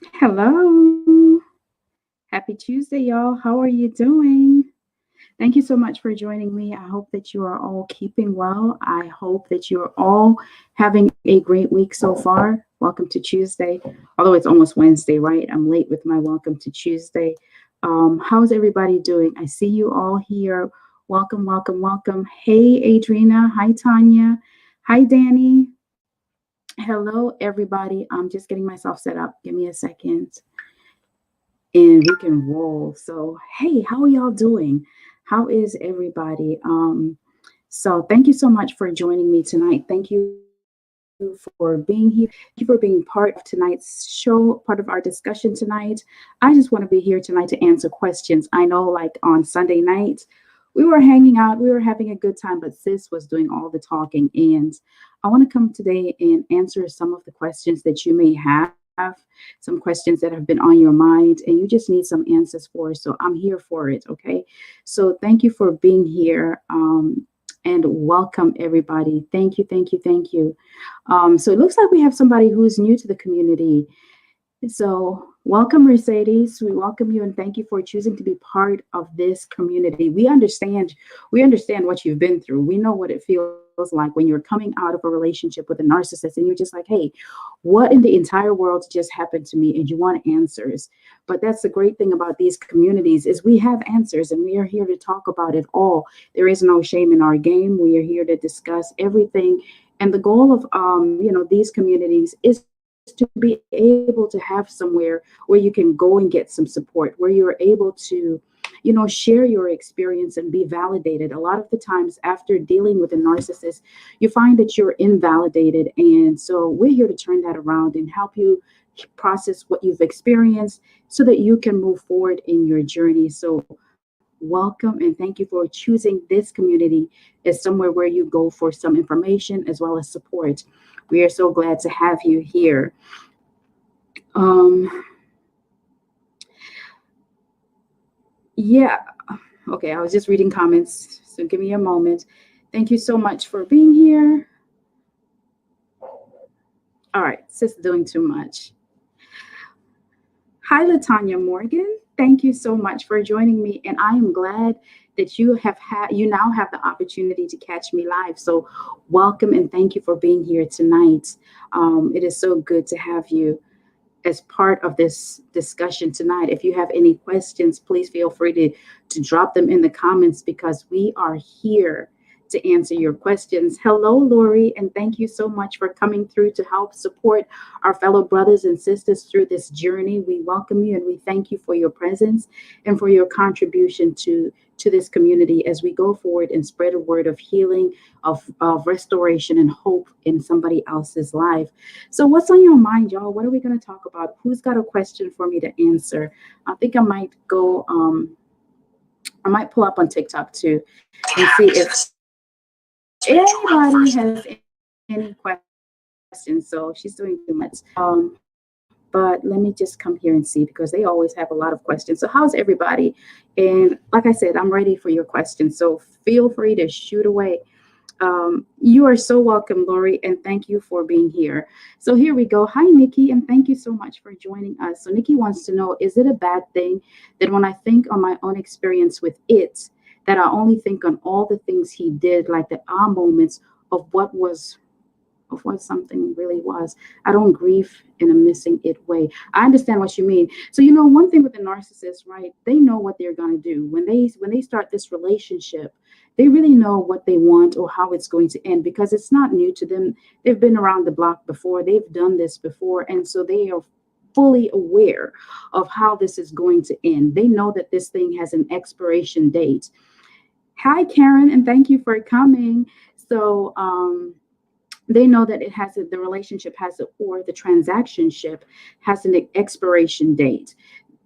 Hello. Happy Tuesday, y'all. How are you doing? Thank you so much for joining me. I hope that you are all keeping well. I hope that you are all having a great week so far. Welcome to Tuesday, although it's almost Wednesday, right? I'm late with my welcome to Tuesday. How's everybody doing? I see you all here. Welcome, welcome, welcome. Hey, Adrina. Hi, Tanya. Hi, Danny. Hello, everybody. I'm just getting myself set up. Give me a second and we can roll. So, hey, how are y'all doing? How is everybody? So thank you so much for joining me tonight. Thank you for being here. Thank you for being part of tonight's show, part of our discussion tonight. I just want to be here tonight to answer questions. I know, like on Sunday night, we were hanging out, we were having a good time, but sis was doing all the talking. And I want to come today and answer some of the questions that you may have, some questions that have been on your mind, and you just need some answers for. So I'm here for it. Okay. So thank you for being here. And welcome everybody. Thank you, thank you, thank you. So it looks like we have somebody who's new to the community. So, welcome, Mercedes. We welcome you and thank you for choosing to be part of this community. We understand what you've been through. We know what it feels like when you're coming out of a relationship with a narcissist and you're just like, hey, what in the entire world just happened to me? And you want answers. But that's the great thing about these communities is we have answers and we are here to talk about it all. There is no shame in our game. We are here to discuss everything. And the goal of these communities is to be able to have somewhere where you can go and get some support, where you're able to share your experience and be validated. A lot of the times after dealing with a narcissist, you find that you're invalidated. And so we're here to turn that around and help you process what you've experienced so that you can move forward in your journey. So welcome and thank you for choosing this community as somewhere where you go for some information as well as support. We are so glad to have you here. Um, yeah, okay, I was just reading comments, so give me a moment. Thank you so much for being here. All right, sis doing too much. Hi, Latanya Morgan. Thank you so much for joining me, and I am glad that you now have the opportunity to catch me live. So, welcome and thank you for being here tonight. It is so good to have you as part of this discussion tonight. If you have any questions, please feel free to drop them in the comments because we are here to answer your questions. Hello, Lori, and thank you so much for coming through to help support our fellow brothers and sisters through this journey. We welcome you and we thank you for your presence and for your contribution to this community as we go forward and spread a word of healing, of restoration and hope in somebody else's life. So, what's on your mind, y'all? What are we going to talk about? Who's got a question for me to answer? I think I might go. I might pull up on TikTok too and see if anybody has any questions. So she's doing too much. But let me just come here and see because they always have a lot of questions. So, how's everybody? And like I said, I'm ready for your questions. So, feel free to shoot away. You are so welcome, Lori, and thank you for being here. So here we go. Hi, Nikki, and thank you so much for joining us. So Nikki wants to know, is it a bad thing that when I think on my own experience with it, that I only think on all the things he did, like the moments of what was of what something really was. I don't grieve in a missing it way. I understand what you mean. So one thing with the narcissist, right? They know what they're gonna do when they start this relationship. They really know what they want or how it's going to end because it's not new to them. They've been around the block before. They've done this before, and so they are fully aware of how this is going to end. They know that this thing has an expiration date. Hi, Karen, and thank you for coming. So, they know that the relationship or the transactionship has an expiration date.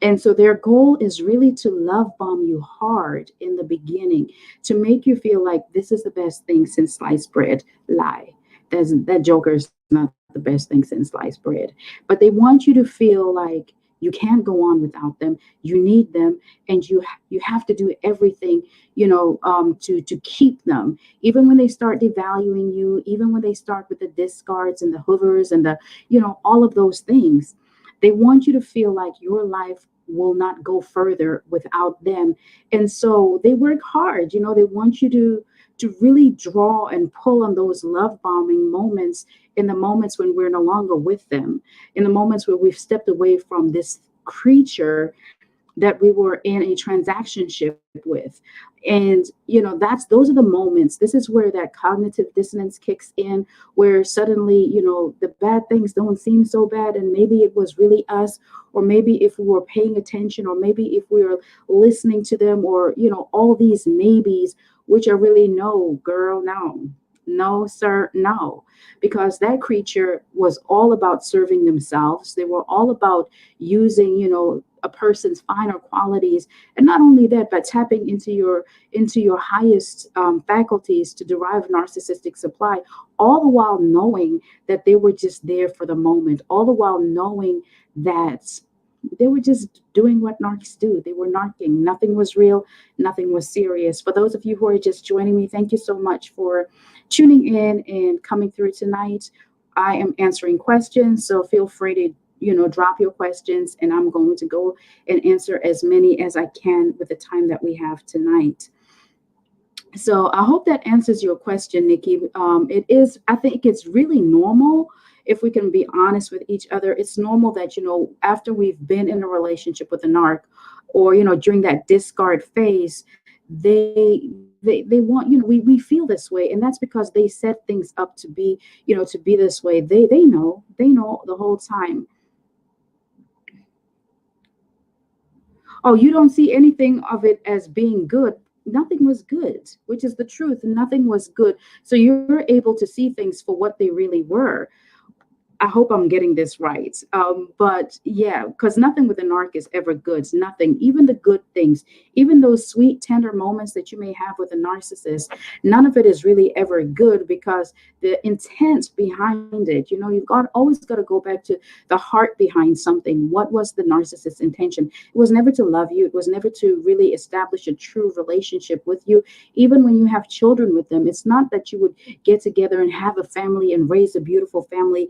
And so their goal is really to love bomb you hard in the beginning to make you feel like this is the best thing since sliced bread. Lie. That joker is not the best thing since sliced bread. But they want you to feel like you can't go on without them. You need them, and you have to do everything, to keep them. Even when they start devaluing you, even when they start with the discards and the hoovers and all of those things, They want you to feel like your life will not go further without them. And so they work hard. They want you to really draw and pull on those love bombing moments, in the moments when we're no longer with them, in the moments where we've stepped away from this creature that we were in a transactionship with. And those are the moments. This is where that cognitive dissonance kicks in, where suddenly the bad things don't seem so bad, and maybe it was really us, or maybe if we were paying attention, or maybe if we were listening to them, or all these maybes, which are really no, girl, no. No, sir, no. Because that creature was all about serving themselves. They were all about using, a person's finer qualities. And not only that, but tapping into your highest faculties to derive narcissistic supply, all the while knowing that they were just there for the moment, all the while knowing that they were just doing what narcs do. They were narking. Nothing was real. Nothing was serious. For those of you who are just joining me, thank you so much for tuning in and coming through tonight. I am answering questions, so feel free to drop your questions, and I'm going to go and answer as many as I can with the time that we have tonight. So I hope that answers your question, Nikki. It is, I think it's really normal, if we can be honest with each other. It's normal that, after we've been in a relationship with a narc, or, during that discard phase, they want, we feel this way. And that's because they set things up to be, to be this way. They know the whole time. Oh, you don't see anything of it as being good. Nothing was good, which is the truth. Nothing was good. So you're able to see things for what they really were. I hope I'm getting this right. But yeah, because nothing with a narc is ever good. Nothing, even the good things, even those sweet, tender moments that you may have with a narcissist, none of it is really ever good, because the intent behind it, you've always got to go back to the heart behind something. What was the narcissist's intention? It was never to love you. It was never to really establish a true relationship with you. Even when you have children with them, it's not that you would get together and have a family and raise a beautiful family,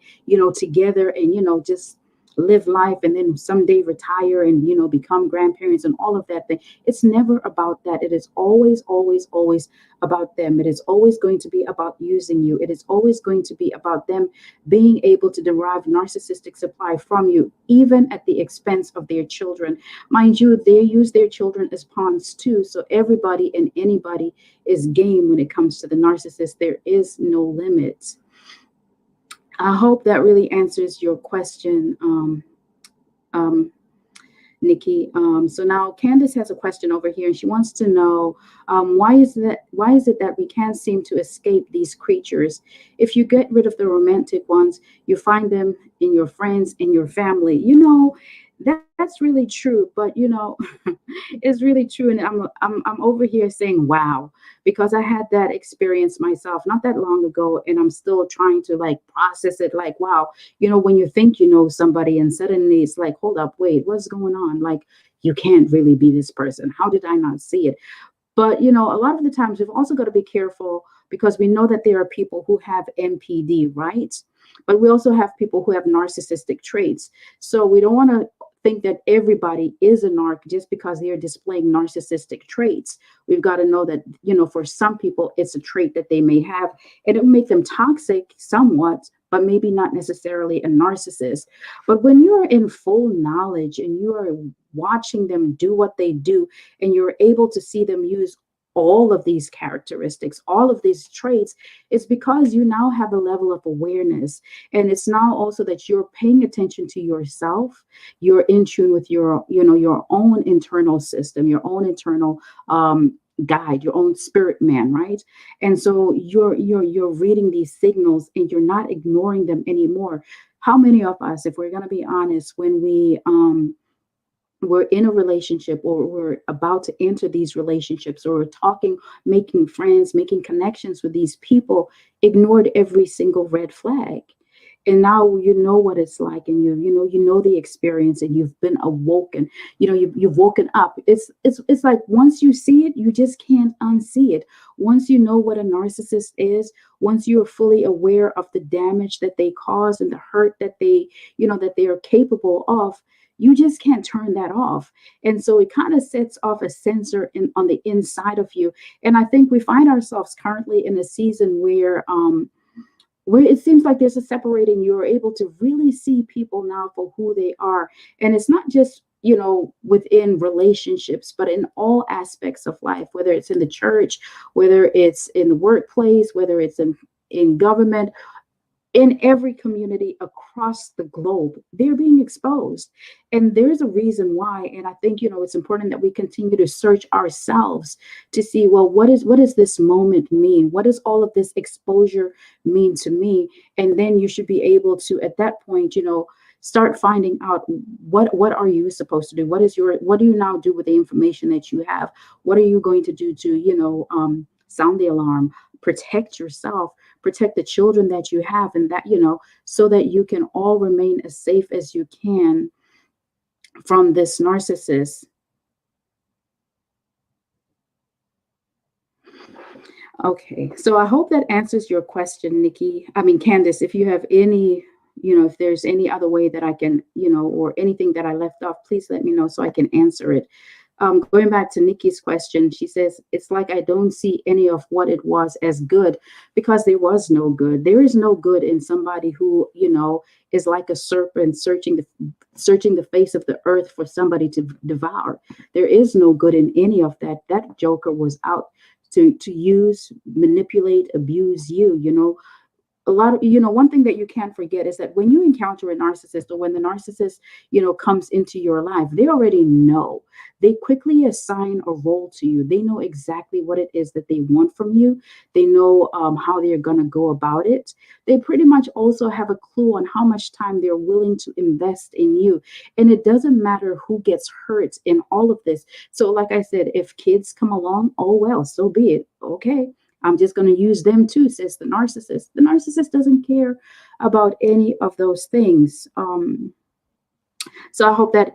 together, and just live life, and then someday retire and become grandparents and all of that thing. It's never about that. It is always, always, always about them. It is always going to be about using you. It is always going to be about them being able to derive narcissistic supply from you, even at the expense of their children. Mind you, they use their children as pawns too. So everybody and anybody is game when it comes to the narcissist. There is no limit. I hope that really answers your question, Nikki. So now Candace has a question over here, and she wants to know, why is it that we can't seem to escape these creatures? If you get rid of the romantic ones, you find them in your friends, in your family. That's really true, but it's really true. And I'm over here saying wow, because I had that experience myself not that long ago, and I'm still trying to process it. Like, wow, when you think you know somebody, and suddenly it's like, hold up, wait, what's going on? Like, you can't really be this person. How did I not see it? But a lot of the times we've also got to be careful, because we know that there are people who have NPD, right? But we also have people who have narcissistic traits. So we don't want to think that everybody is a narc just because they're displaying narcissistic traits. We've got to know that, for some people, it's a trait that they may have, and it will make them toxic somewhat, but maybe not necessarily a narcissist. But when you're in full knowledge and you are watching them do what they do, and you're able to see them use all of these characteristics, all of these traits, it's because you now have a level of awareness. And it's now also that you're paying attention to yourself. You're in tune with your own internal system, your own internal guide, your own spirit man, right? And so you're reading these signals, and you're not ignoring them anymore. How many of us, if we're going to be honest, when we're in a relationship, or we're about to enter these relationships, or we're talking, making friends, making connections with these people, ignored every single red flag? and now you know what it's like, and you know the experience, and you've been awoken. You've woken up. It's like once you see it, you just can't unsee it. Once you know what a narcissist is, once you are fully aware of the damage that they cause and the hurt that they are capable of, you just can't turn that off. And so it kind of sets off a sensor on the inside of you. And I think we find ourselves currently in a season where it seems like there's a separating. You're able to really see people now for who they are. And it's not just, within relationships, but in all aspects of life, whether it's in the church, whether it's in the workplace, whether it's in government, in every community across the globe, they're being exposed. And there's a reason why. And I think, it's important that we continue to search ourselves to see, well, what does this moment mean? What does all of this exposure mean to me? And then you should be able to, at that point, start finding out what are you supposed to do? What do you now do with the information that you have? What are you going to do to, sound the alarm, protect yourself, protect the children that you have, and that, so that you can all remain as safe as you can from this narcissist. Okay, so I hope that answers your question, Nikki. I mean, Candace, if you have any, if there's any other way that I can, or anything that I left off, please let me know so I can answer it. Going back to Nikki's question, she says, it's like I don't see any of what it was as good, because there was no good. There is no good in somebody who, is like a serpent searching the face of the earth for somebody to devour. There is no good in any of that. That joker was out to use, manipulate, abuse you. A lot of, one thing that you can't forget is that when you encounter a narcissist, or when the narcissist, comes into your life, they already know. They quickly assign a role to you. They know exactly what it is that they want from you. They know how they're going to go about it. They pretty much also have a clue on how much time they're willing to invest in you. And it doesn't matter who gets hurt in all of this. So like I said, if kids come along, oh, well, so be it. Okay. I'm just going to use them too, says the narcissist. The narcissist doesn't care about any of those things. So I hope that,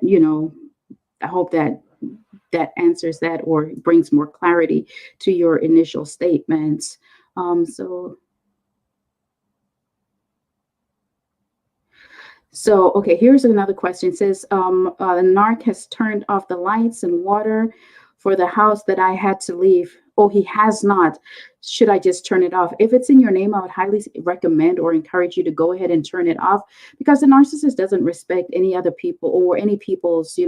that answers that, or brings more clarity to your initial statements. So, okay, here's another question. It says, the narc has turned off the lights and water for the house that I had to leave. Oh, he has not. Should I just turn it off? If it's in your name, I would highly recommend or encourage you to go ahead and turn it off, because the narcissist doesn't respect any other people or any people's,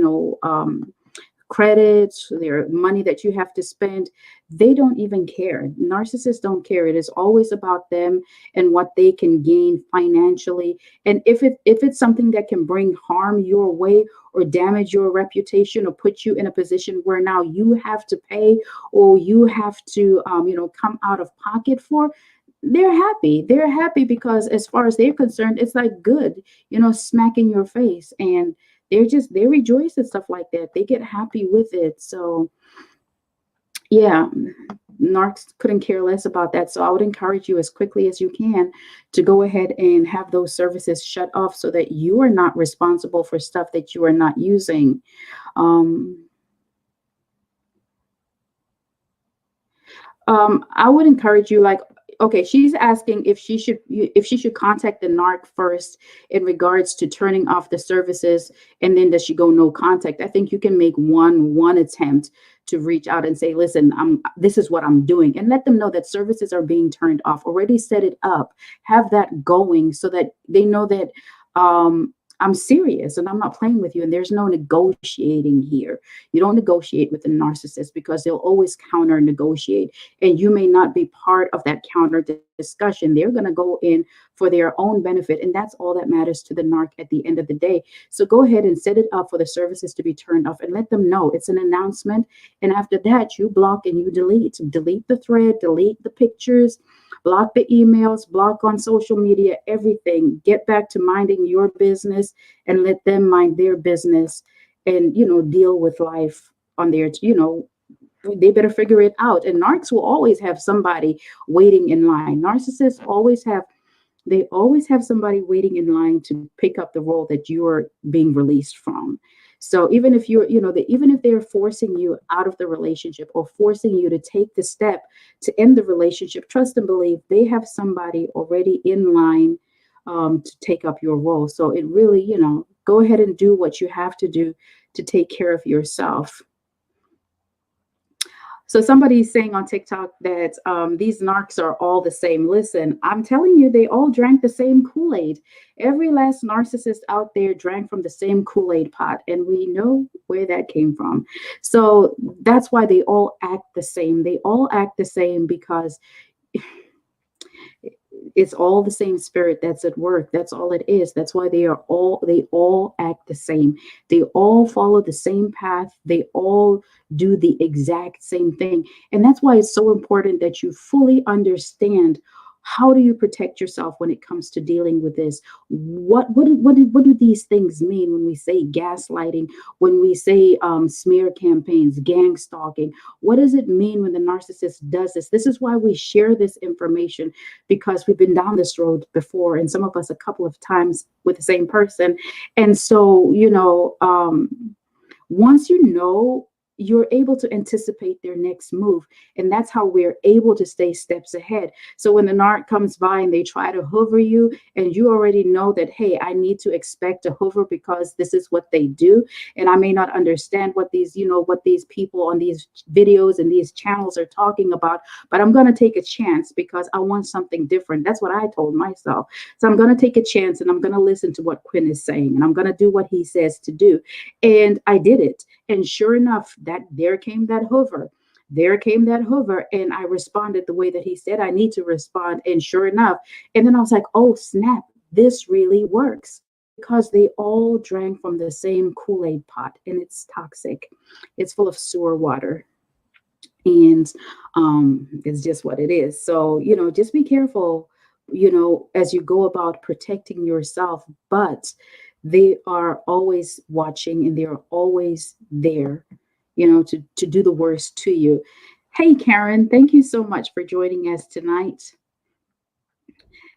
credits, their money that you have to spend. They don't even care. Narcissists don't care. It is always about them and what they can gain financially. And if it's something that can bring harm your way, or damage your reputation, or put you in a position where now you have to pay, or you have to come out of pocket for, they're happy. They're happy because as far as they're concerned, it's like good, smack in your face. And they rejoice and stuff like that. They get happy with it. So yeah, narcs couldn't care less about that. So I would encourage you as quickly as you can to go ahead and have those services shut off, so that you are not responsible for stuff that you are not using. I would encourage you, like, okay, she's asking if she should contact the narc first in regards to turning off the services, and then does she go no contact? I think you can make one attempt to reach out and say, listen, this is what I'm doing, and let them know that services are being turned off. Already set it up, have that going, so that they know that I'm serious and I'm not playing with you, and there's no negotiating here. You don't negotiate with a narcissist, because they'll always counter negotiate, and you may not be part of that counter discussion. They're going to go in for their own benefit, and that's all that matters to the narc at the end of the day. So go ahead and set it up for the services to be turned off, and let them know it's an announcement. And after that, you block and you delete the thread, delete the pictures, block the emails, block on social media, everything. Get back to minding your business, and let them mind their business, and, deal with life on their, they better figure it out. And narcs will always have somebody waiting in line. Narcissists always have They always have somebody waiting in line to pick up the role that you're being released from. So even if you're, even if they're forcing you out of the relationship or forcing you to take the step to end the relationship, trust and believe they have somebody already in line to take up your role. So it really, go ahead and do what you have to do to take care of yourself. So somebody's saying on TikTok that these narcs are all the same. Listen, I'm telling you, they all drank the same Kool-Aid. Every last narcissist out there drank from the same Kool-Aid pot, and we know where that came from. So that's why they all act the same. They all act the same because it's all the same spirit that's at work. That's all it is. That's why they all act the same. They all follow the same path. They all do the exact same thing. And that's why it's so important that you fully understand, how do you protect yourself when it comes to dealing with this? What do these things mean when we say gaslighting, when we say smear campaigns, gang stalking? What does it mean when the narcissist does this? This is why we share this information, because we've been down this road before, and some of us a couple of times with the same person. And so, once you know, you're able to anticipate their next move. And that's how we're able to stay steps ahead. So when the narc comes by and they try to hover you, and you already know that, hey, I need to expect a hover because this is what they do. And I may not understand what these people on these videos and these channels are talking about, but I'm going to take a chance because I want something different. That's what I told myself. So I'm going to take a chance, and I'm going to listen to what Quinn is saying, and I'm going to do what he says to do. And I did it. And sure enough, that there came that hover. There came that hover, and I responded the way that he said I need to respond. And sure enough, and then I was like, oh, snap, this really works, because they all drank from the same Kool-Aid pot, and it's toxic. It's full of sewer water. And it's just what it is. So, just be careful, as you go about protecting yourself. But they are always watching, and they're always there, to do the worst to you. Hey, Karen, thank you so much for joining us tonight.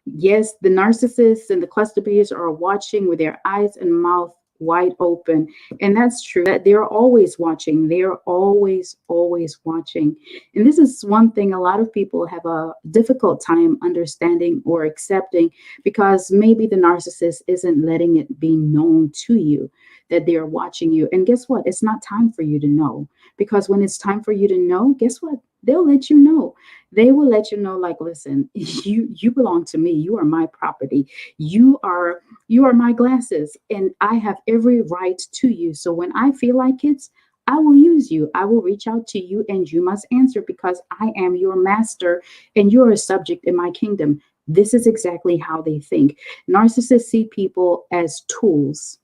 Yes, the narcissists and the cluster bees are watching with their eyes and mouth wide open. And that's true, that they're always watching. They're always, always watching. And this is one thing a lot of people have a difficult time understanding or accepting, because maybe the narcissist isn't letting it be known to you that they're watching you. And guess what? It's not time for you to know, because when it's time for you to know, guess what? They'll let you know. They will let you know, like, listen, you belong to me. You are my property. You are my glasses, and I have every right to you. So when I feel like it, I will use you. I will reach out to you, and you must answer, because I am your master and you're a subject in my kingdom. This is exactly how they think. Narcissists see people as tools,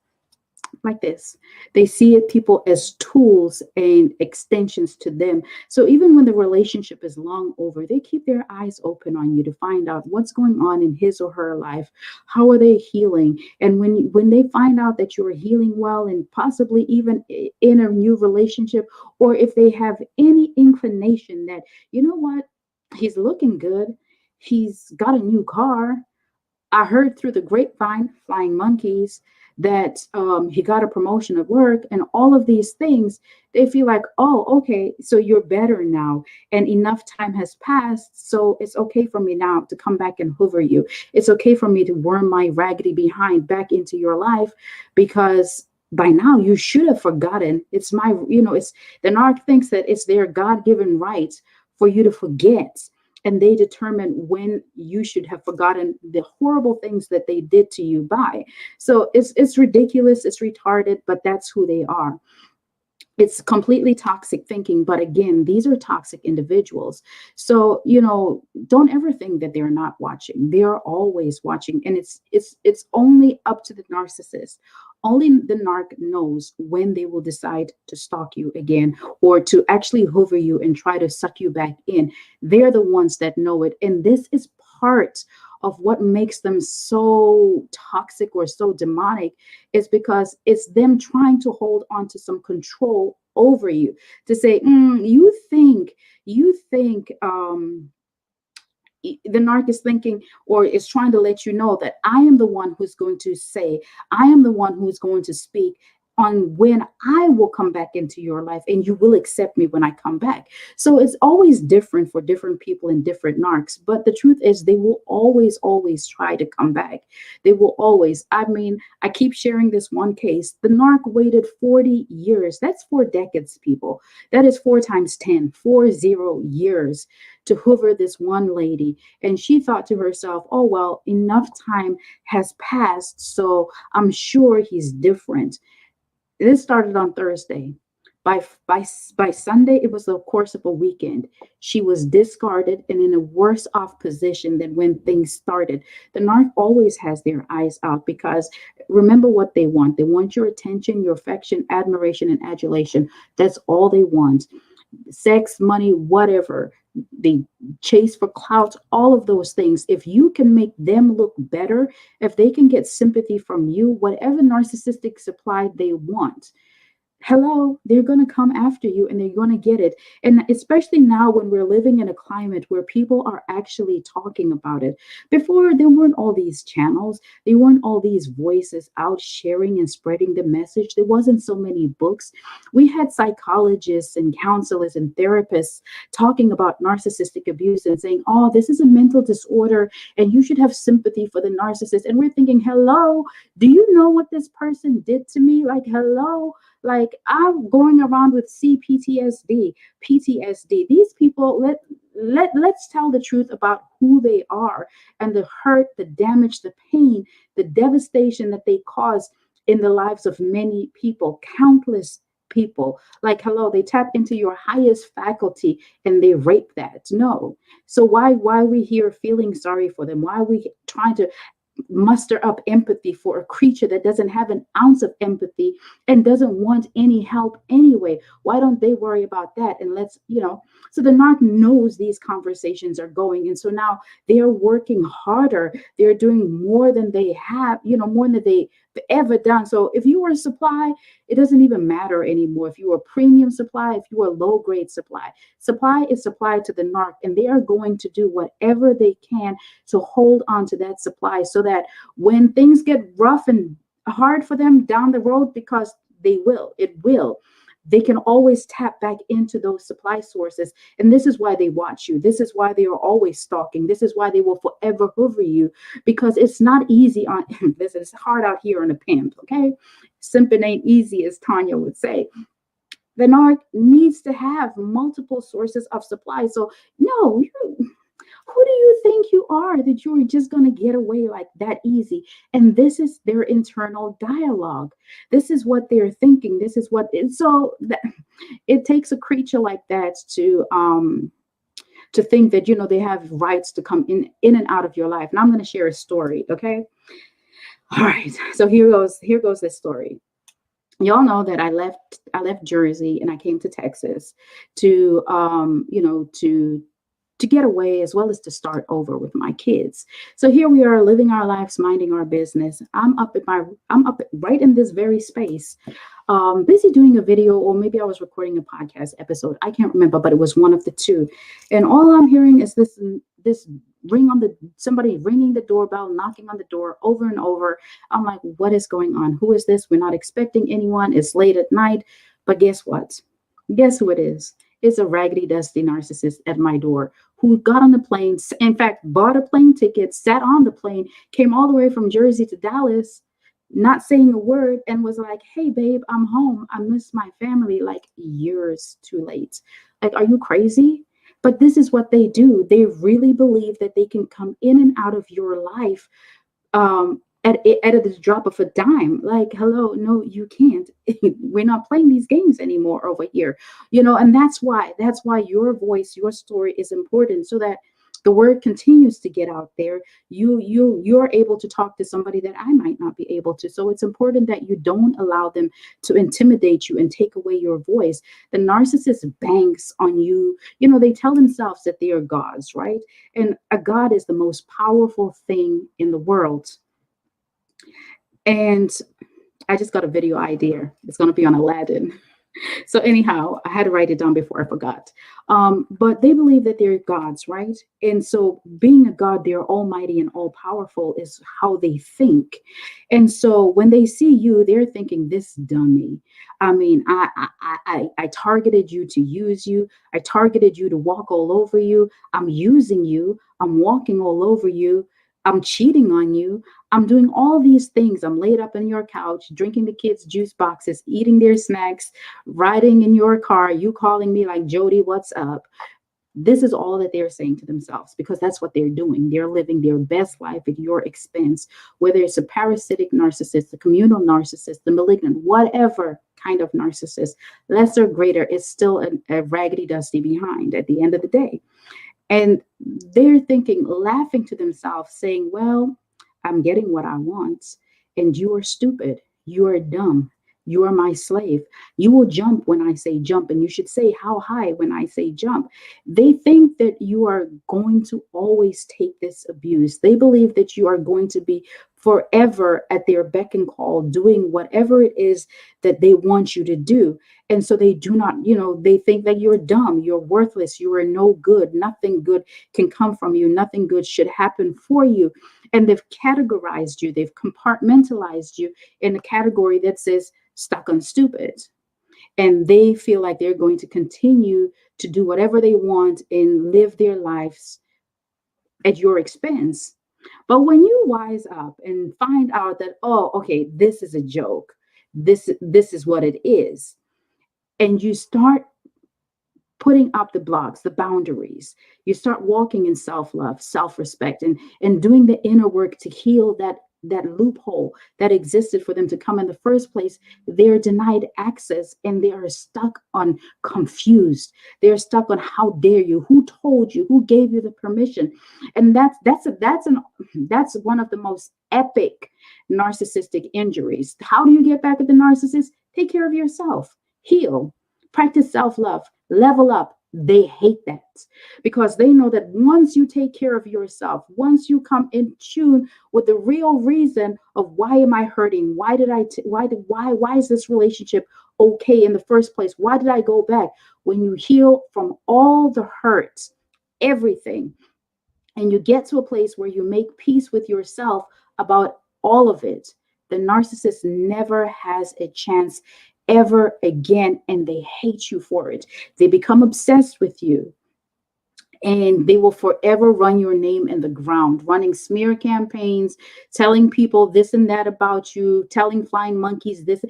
like this. They see it, people, as tools and extensions to them. So even when the relationship is long over, they keep their eyes open on you to find out what's going on in his or her life. How are they healing? And when they find out that you're healing well, and possibly even in a new relationship, or if they have any inclination that, you know what, he's looking good, he's got a new car, I heard through the grapevine, flying monkeys, that he got a promotion at work, and all of these things, they feel like, oh, okay, so you're better now, and enough time has passed, so it's okay for me now to come back and hoover you. It's okay for me to worm my raggedy behind back into your life, because by now you should have forgotten. It's my, it's the narc thinks that it's their God-given right for you to forget, and they determine when you should have forgotten the horrible things that they did to you by. So it's ridiculous, it's retarded, but that's who they are. It's completely toxic thinking, but again, these are toxic individuals. So, don't ever think that they're not watching. They are always watching, and it's only up to the narcissist. Only the narc knows when they will decide to stalk you again, or to actually hover you and try to suck you back in. They're the ones that know it. And this is part of what makes them so toxic or so demonic, is because it's them trying to hold on to some control over you, to say, you think the narc is thinking or is trying to let you know that I am the one who's going to say, I am the one who's going to speak on when I will come back into your life and you will accept me when I come back. So it's always different for different people and different narcs. But the truth is, they will always, always try to come back. They will always. I mean, I keep sharing this one case. The narc waited 40 years. That's 4 decades, people. That is 4 times 10, 40 years to hoover this one lady. And she thought to herself, oh, well, enough time has passed. So I'm sure he's different. This started on Thursday. By Sunday, it was the course of a weekend. She was discarded and in a worse off position than when things started. The narc always has their eyes out because remember what they want. They want your attention, your affection, admiration, and adulation. That's all they want. Sex, money, whatever. They chase for clout, all of those things. If you can make them look better, if they can get sympathy from you, whatever narcissistic supply they want, hello, they're going to come after you and they're going to get it. And especially now when we're living in a climate where people are actually talking about it. Before, there weren't all these channels, there weren't all these voices out sharing and spreading the message. There wasn't so many books. We had psychologists and counselors and therapists talking about narcissistic abuse and saying, oh, this is a mental disorder and you should have sympathy for the narcissist. And we're thinking, hello, do you know what this person did to me? Like, hello. Like I'm going around with CPTSD, PTSD. These people, let's tell the truth about who they are and the hurt, the damage, the pain, the devastation that they cause in the lives of many people, countless people. Like, hello, they tap into your highest faculty and they rape that. No. So why are we here feeling sorry for them? Why are we trying to muster up empathy for a creature that doesn't have an ounce of empathy and doesn't want any help anyway? Why don't they worry about that? And so the narc knows these conversations are going. And so now they're working harder. They're doing more than they have, more than they've ever done. So if you were a supply, it doesn't even matter anymore. If you were a premium supply, if you were a low grade supply is supplied to the narc, and they are going to do whatever they can to hold on to that supply so that when things get rough and hard for them down the road, because it will, they can always tap back into those supply sources. And this is why they watch you. This is why they are always stalking. This is why they will forever hoover you, because it's not easy on this is hard out here on the pimp. Okay. Simping ain't easy, as Tanya would say. The narc needs to have multiple sources of supply. So no, who do you think you are that you're just going to get away like that easy? And this is their internal dialogue. This is what they're thinking. This is what it takes a creature like that to think that they have rights to come in and out of your life. And I'm going to share a story. Okay. All right. So here goes this story. Y'all know that I left Jersey and I came to Texas to get away, as well as to start over with my kids. So here we are living our lives, minding our business. I'm up right in this very space, busy doing a video, or maybe I was recording a podcast episode. I can't remember, but it was one of the two. And all I'm hearing is this somebody ringing the doorbell, knocking on the door over and over. I'm like, what is going on? Who is this? We're not expecting anyone. It's late at night. But guess what? Guess who it is? It's a raggedy, dusty narcissist at my door who got on the plane, in fact, bought a plane ticket, sat on the plane, came all the way from Jersey to Dallas, not saying a word, and was like, hey, babe, I'm home. I miss my family, like years too late. Like, are you crazy? But this is what they do. They really believe that they can come in and out of your life at the drop of a dime. Like, hello, no, you can't. We're not playing these games anymore over here. And that's why your voice, your story is important, so that the word continues to get out there. You're able to talk to somebody that I might not be able to. So it's important that you don't allow them to intimidate you and take away your voice. The narcissist banks on you. They tell themselves that they are gods, right? And a god is the most powerful thing in the world. And I just got a video idea. It's going to be on Aladdin. So anyhow, I had to write it down before I forgot. But they believe that they're gods, right? And so being a god, they're almighty and all powerful is how they think. And so when they see you, they're thinking, this dummy. I mean, I targeted you to use you. I targeted you to walk all over you. I'm using you. I'm walking all over you. I'm cheating on you. I'm doing all these things. I'm laid up in your couch, drinking the kids' juice boxes, eating their snacks, riding in your car, you calling me like, Jody, what's up? This is all that they're saying to themselves because that's what they're doing. They're living their best life at your expense, whether it's a parasitic narcissist, a communal narcissist, the malignant, whatever kind of narcissist, lesser, greater, it's still a raggedy dusty behind at the end of the day. And they're thinking, laughing to themselves, saying, well, I'm getting what I want, and you are stupid. You are dumb. You are my slave. You will jump when I say jump, and you should say how high when I say jump. They think that you are going to always take this abuse. They believe that you are going to be forever at their beck and call, doing whatever it is that they want you to do. And so they do not, they think that you're dumb, you're worthless, you are no good, nothing good can come from you, nothing good should happen for you. And they've categorized you, they've compartmentalized you in a category that says stuck on stupid. And they feel like they're going to continue to do whatever they want and live their lives at your expense. But when you wise up and find out that, oh, okay, this is a joke, this is what it is, and you start putting up the blocks, the boundaries. You start walking in self-love, self-respect, and doing the inner work to heal that loophole that existed for them to come in the first place. They're denied access and they are stuck on confused. They're stuck on how dare you, who told you, who gave you the permission. And that's one of the most epic narcissistic injuries. How do you get back at the narcissist? Take care of yourself, heal, practice self-love, level up. They hate that because they know that once you take care of yourself, once you come in tune with the real reason of why am I hurting? Why is this relationship okay in the first place? Why did I go back? When you heal from all the hurt, everything, and you get to a place where you make peace with yourself about all of it, the narcissist never has a chance ever again, and they hate you for it. They become obsessed with you, and they will forever run your name in the ground, running smear campaigns, telling people this and that about you, telling flying monkeys this.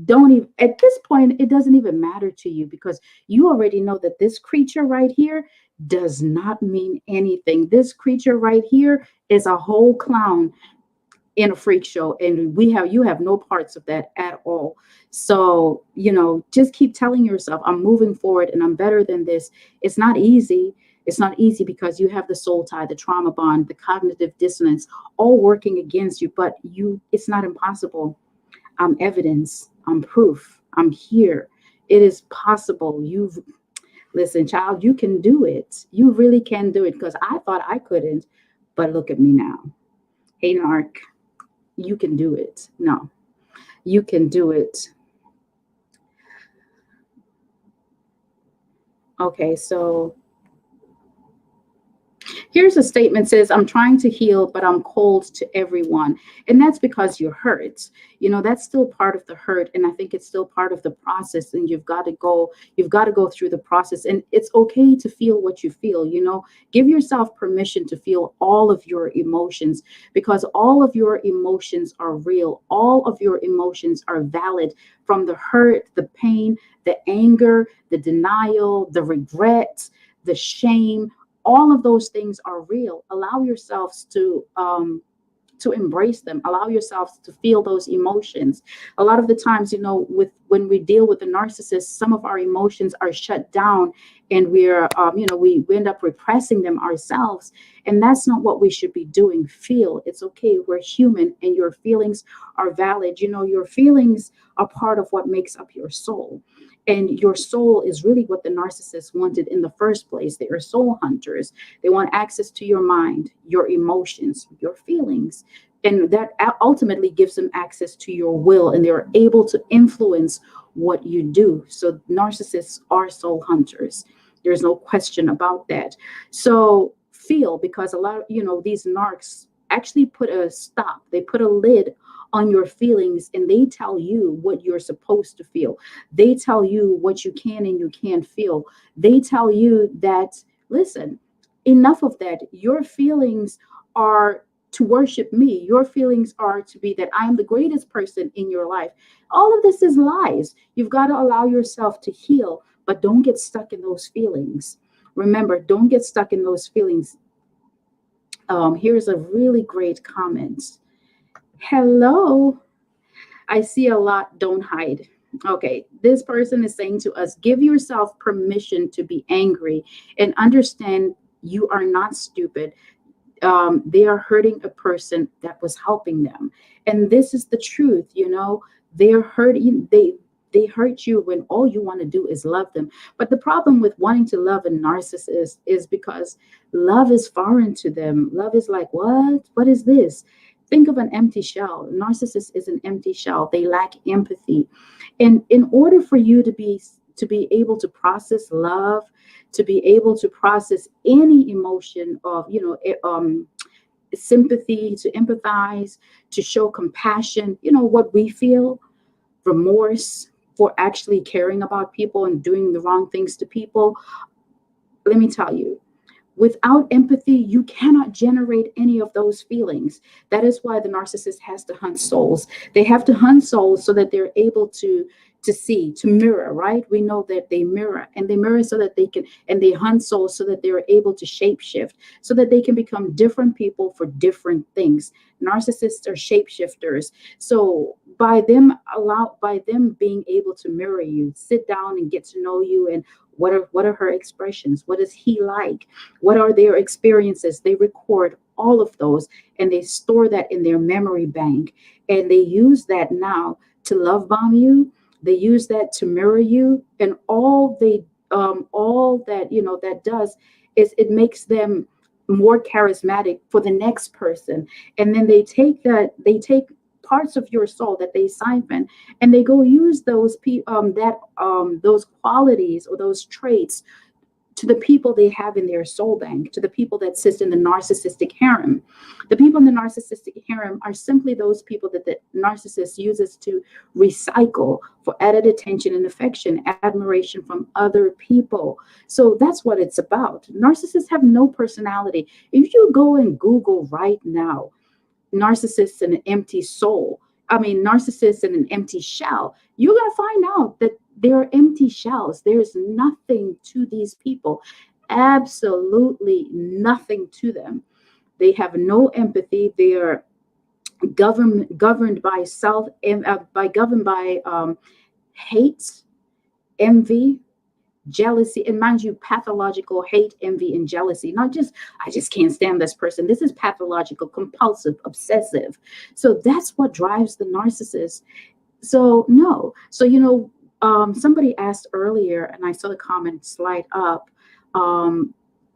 Don't even, at this point, it doesn't even matter to you because you already know that this creature right here does not mean anything. This creature right here is a whole clown in a freak show, and you have no parts of that at all. So just keep telling yourself, I'm moving forward and I'm better than this. It's not easy. It's not easy because you have the soul tie, the trauma bond, the cognitive dissonance all working against you, but it's not impossible. I'm evidence, I'm proof, I'm here. It is possible. Listen, child, you can do it. You really can do it, because I thought I couldn't, but look at me now. Hey, Narc, you can do it. No, you can do it. Okay, so here's a statement says, I'm trying to heal, but I'm cold to everyone. And that's because you're hurt. That's still part of the hurt. And I think it's still part of the process. And you've got to go through the process. And it's okay to feel what you feel. Give yourself permission to feel all of your emotions, because all of your emotions are real. All of your emotions are valid, from the hurt, the pain, the anger, the denial, the regret, the shame. All of those things are real. Allow yourselves to embrace them. Allow yourselves to feel those emotions. A lot of the times, when we deal with the narcissist, some of our emotions are shut down, and we end up repressing them ourselves. And that's not what we should be doing. Feel. It's okay. We're human, and your feelings are valid. Your feelings are part of what makes up your soul. And your soul is really what the narcissist wanted in the first place. They are soul hunters. They want access to your mind, your emotions, your feelings. And that ultimately gives them access to your will, and they're able to influence what you do. So narcissists are soul hunters. There's no question about that. So feel, because a lot of, these narcs actually put a stop, they put a lid on your feelings, and they tell you what you're supposed to feel. They tell you what you can and you can't feel. They tell you that, listen, enough of that. Your feelings are to worship me. Your feelings are to be that I am the greatest person in your life. All of this is lies. You've got to allow yourself to heal, but don't get stuck in those feelings. Remember, don't get stuck in those feelings. Here's a really great comment. Hello. I see a lot, don't hide. Okay, this person is saying to us, give yourself permission to be angry and understand you are not stupid. They are hurting a person that was helping them, and this is the truth. They're hurting. They hurt you when all you want to do is love them. But the problem with wanting to love a narcissist is because love is foreign to them. Love is like, what is this? Think of an empty shell. Narcissist is an empty shell. They lack empathy, and in order for you to be able to process love, to be able to process any emotion of, sympathy, to empathize, to show compassion, what we feel, remorse for actually caring about people and doing the wrong things to people. Let me tell you, without empathy, you cannot generate any of those feelings. That is why the narcissist has to hunt souls. They have to hunt souls so that they're able to see, to mirror, right? We know that they mirror, and they mirror so that they can, and they hunt souls so that they're able to shapeshift, so that they can become different people for different things. Narcissists are shapeshifters. So by them being able to mirror you, sit down and get to know you, and what are her expressions? What is he like? What are their experiences? They record all of those, and they store that in their memory bank. And they use that now to love bomb you. They use that to mirror you. And all that, that does is it makes them more charismatic for the next person. And then they take parts of your soul that they siphon, and they go use those qualities or those traits to the people they have in their soul bank, to the people that sit in the narcissistic harem. The people in the narcissistic harem are simply those people that the narcissist uses to recycle for added attention and affection, admiration from other people. So that's what it's about. Narcissists have no personality. If you go and Google right now, narcissists and an empty soul, narcissists and an empty shell, you're going to find out that they're empty shells. There's nothing to these people, absolutely nothing to them. They have no empathy. They are governed by governed by hate, envy, jealousy, and mind you, pathological hate, envy, and jealousy. Not just, I just can't stand this person. This is pathological, compulsive, obsessive. So that's what drives the narcissist. So no. So somebody asked earlier, and I saw the comment slide up.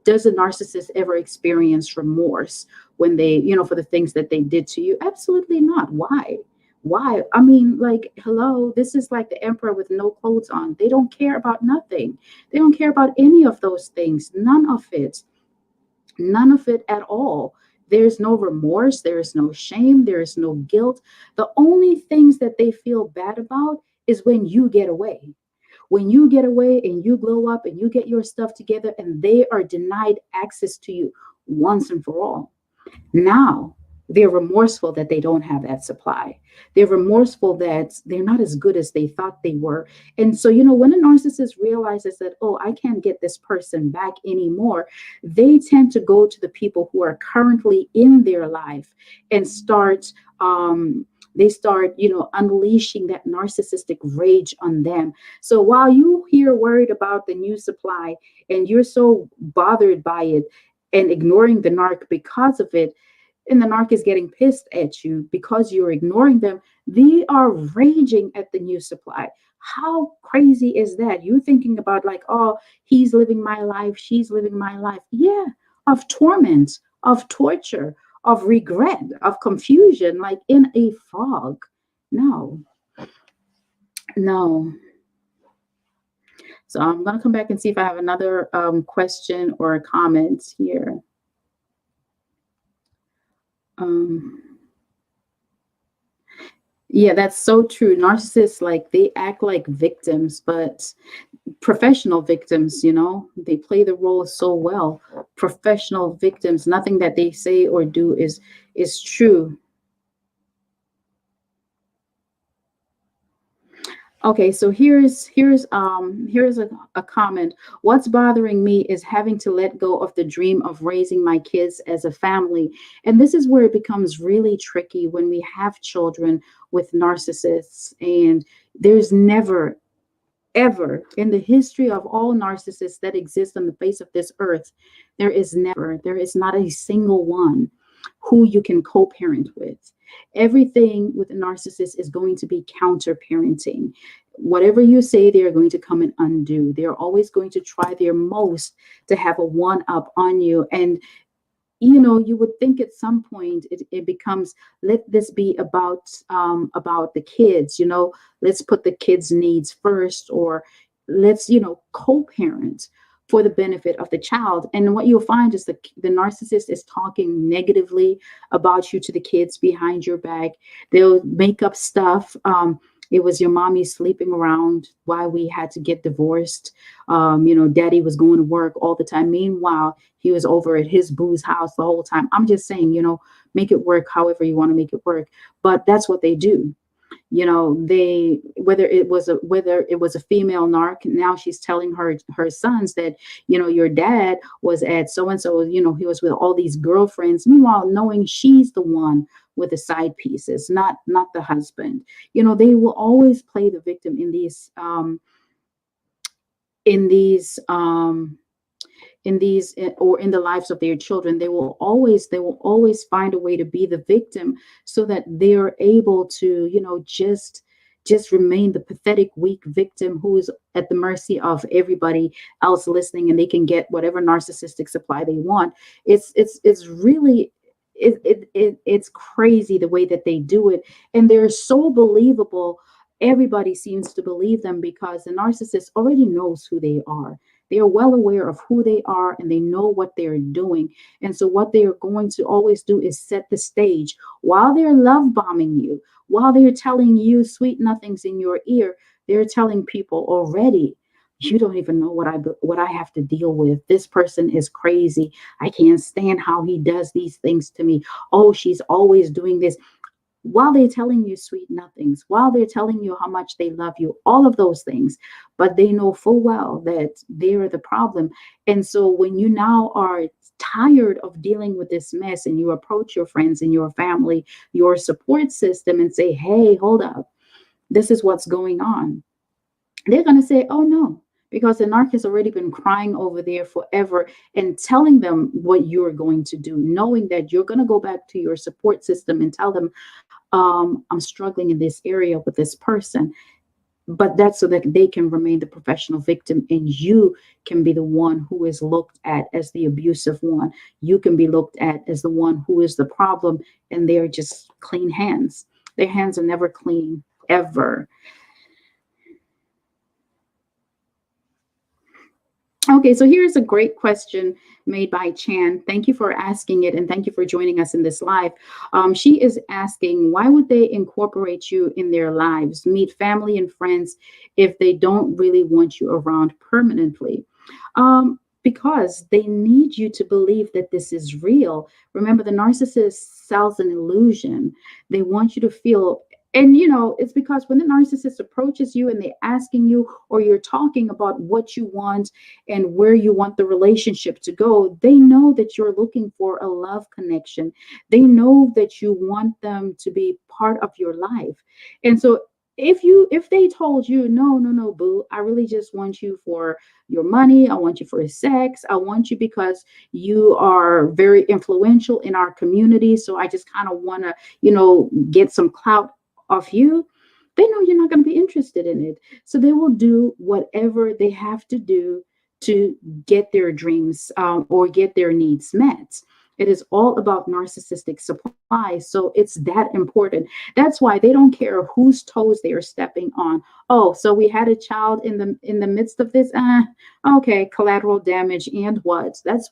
Does a narcissist ever experience remorse when they, for the things that they did to you? Absolutely not. Why? Why? Like, hello, this is like the emperor with no clothes on. They don't care about nothing. They don't care about any of those things. None of it. None of it at all. There's no remorse. There is no shame. There is no guilt. The only things that they feel bad about is when you get away. When you get away and you glow up and you get your stuff together, and they are denied access to you once and for all. Now they're remorseful that they don't have that supply. They're remorseful that they're not as good as they thought they were. And so, when a narcissist realizes that, oh, I can't get this person back anymore, they tend to go to the people who are currently in their life and start unleashing that narcissistic rage on them. So while you here worried about the new supply and you're so bothered by it and ignoring the narc because of it, and the narc is getting pissed at you because you're ignoring them, they are raging at the new supply. How crazy is that? You're thinking about like, oh, he's living my life, she's living my life. Yeah, of torment, of torture, of regret, of confusion, like in a fog. No, no. So I'm going to come back and see if I have another question or a comment here. Um, yeah, that's so true. Narcissists, like, they act like victims, but professional victims, they play the role so well. Professional victims, nothing that they say or do is true. Okay, so here's a comment. What's bothering me is having to let go of the dream of raising my kids as a family. And this is where it becomes really tricky when we have children with narcissists. And there's never, ever in the history of all narcissists that exist on the face of this earth, there is not a single one who you can co-parent with. Everything with a narcissist is going to be counter parenting. Whatever you say, they're going to come and undo. They're always going to try their most to have a one up on you. And you would think at some point it becomes, let this be about the kids, let's put the kids' needs first, or let's co-parent for the benefit of the child. And what you'll find is the narcissist is talking negatively about you to the kids behind your back. They'll make up stuff. It was your mommy sleeping around why we had to get divorced. Daddy was going to work all the time. Meanwhile, he was over at his boo's house the whole time. I'm just saying, make it work however you want to make it work. But that's what they do. They, whether it was a female narc, now she's telling her sons that, your dad was at so and so, he was with all these girlfriends, meanwhile knowing she's the one with the side pieces, not the husband. They will always play the victim in these in these or in the lives of their children. They will always find a way to be the victim so that they're able to just remain the pathetic, weak victim who is at the mercy of everybody else listening, and they can get whatever narcissistic supply they want. It's really it's crazy the way that they do it, and they're so believable. Everybody seems to believe them because the narcissist already knows who they are. They are well aware of who they are, and they know what they're doing. And so what they are going to always do is set the stage while they're love bombing you, while they're telling you sweet nothings in your ear. They're telling people already, you don't even know what I have to deal with. This person is crazy. I can't stand how he does these things to me. Oh, she's always doing this. While they're telling you sweet nothings, while they're telling you how much they love you, all of those things, but they know full well that they're the problem. And so when you now are tired of dealing with this mess, and you approach your friends and your family, your support system, and say, hey, hold up, this is what's going on, they're going to say, oh no, because the narc has already been crying over there forever and telling them what you're going to do, knowing that you're going to go back to your support system and tell them, I'm struggling in this area with this person. But that's so that they can remain the professional victim, and you can be the one who is looked at as the abusive one. You can be looked at as the one who is the problem, and they're just clean hands. Their hands are never clean, ever. Okay, so here's a great question made by Chan. Thank you for asking it, and thank you for joining us in this live. She is asking, why would they incorporate you in their lives, meet family and friends, if they don't really want you around permanently? Because they need you to believe that this is real. Remember, the narcissist sells an illusion. They want you to feel, and it's because when the narcissist approaches you and they're asking you, or you're talking about what you want and where you want the relationship to go, they know that you're looking for a love connection. They know that you want them to be part of your life. And so if they told you, no, boo, I really just want you for your money, I want you for sex, I want you because you are very influential in our community, so I just kind of want to get some clout of you, they know you're not going to be interested in it. So they will do whatever they have to do to get their dreams or get their needs met. It is all about narcissistic supply. So it's that important. That's why they don't care whose toes they are stepping on. Oh, so we had a child in the midst of this. Okay, collateral damage and what? That's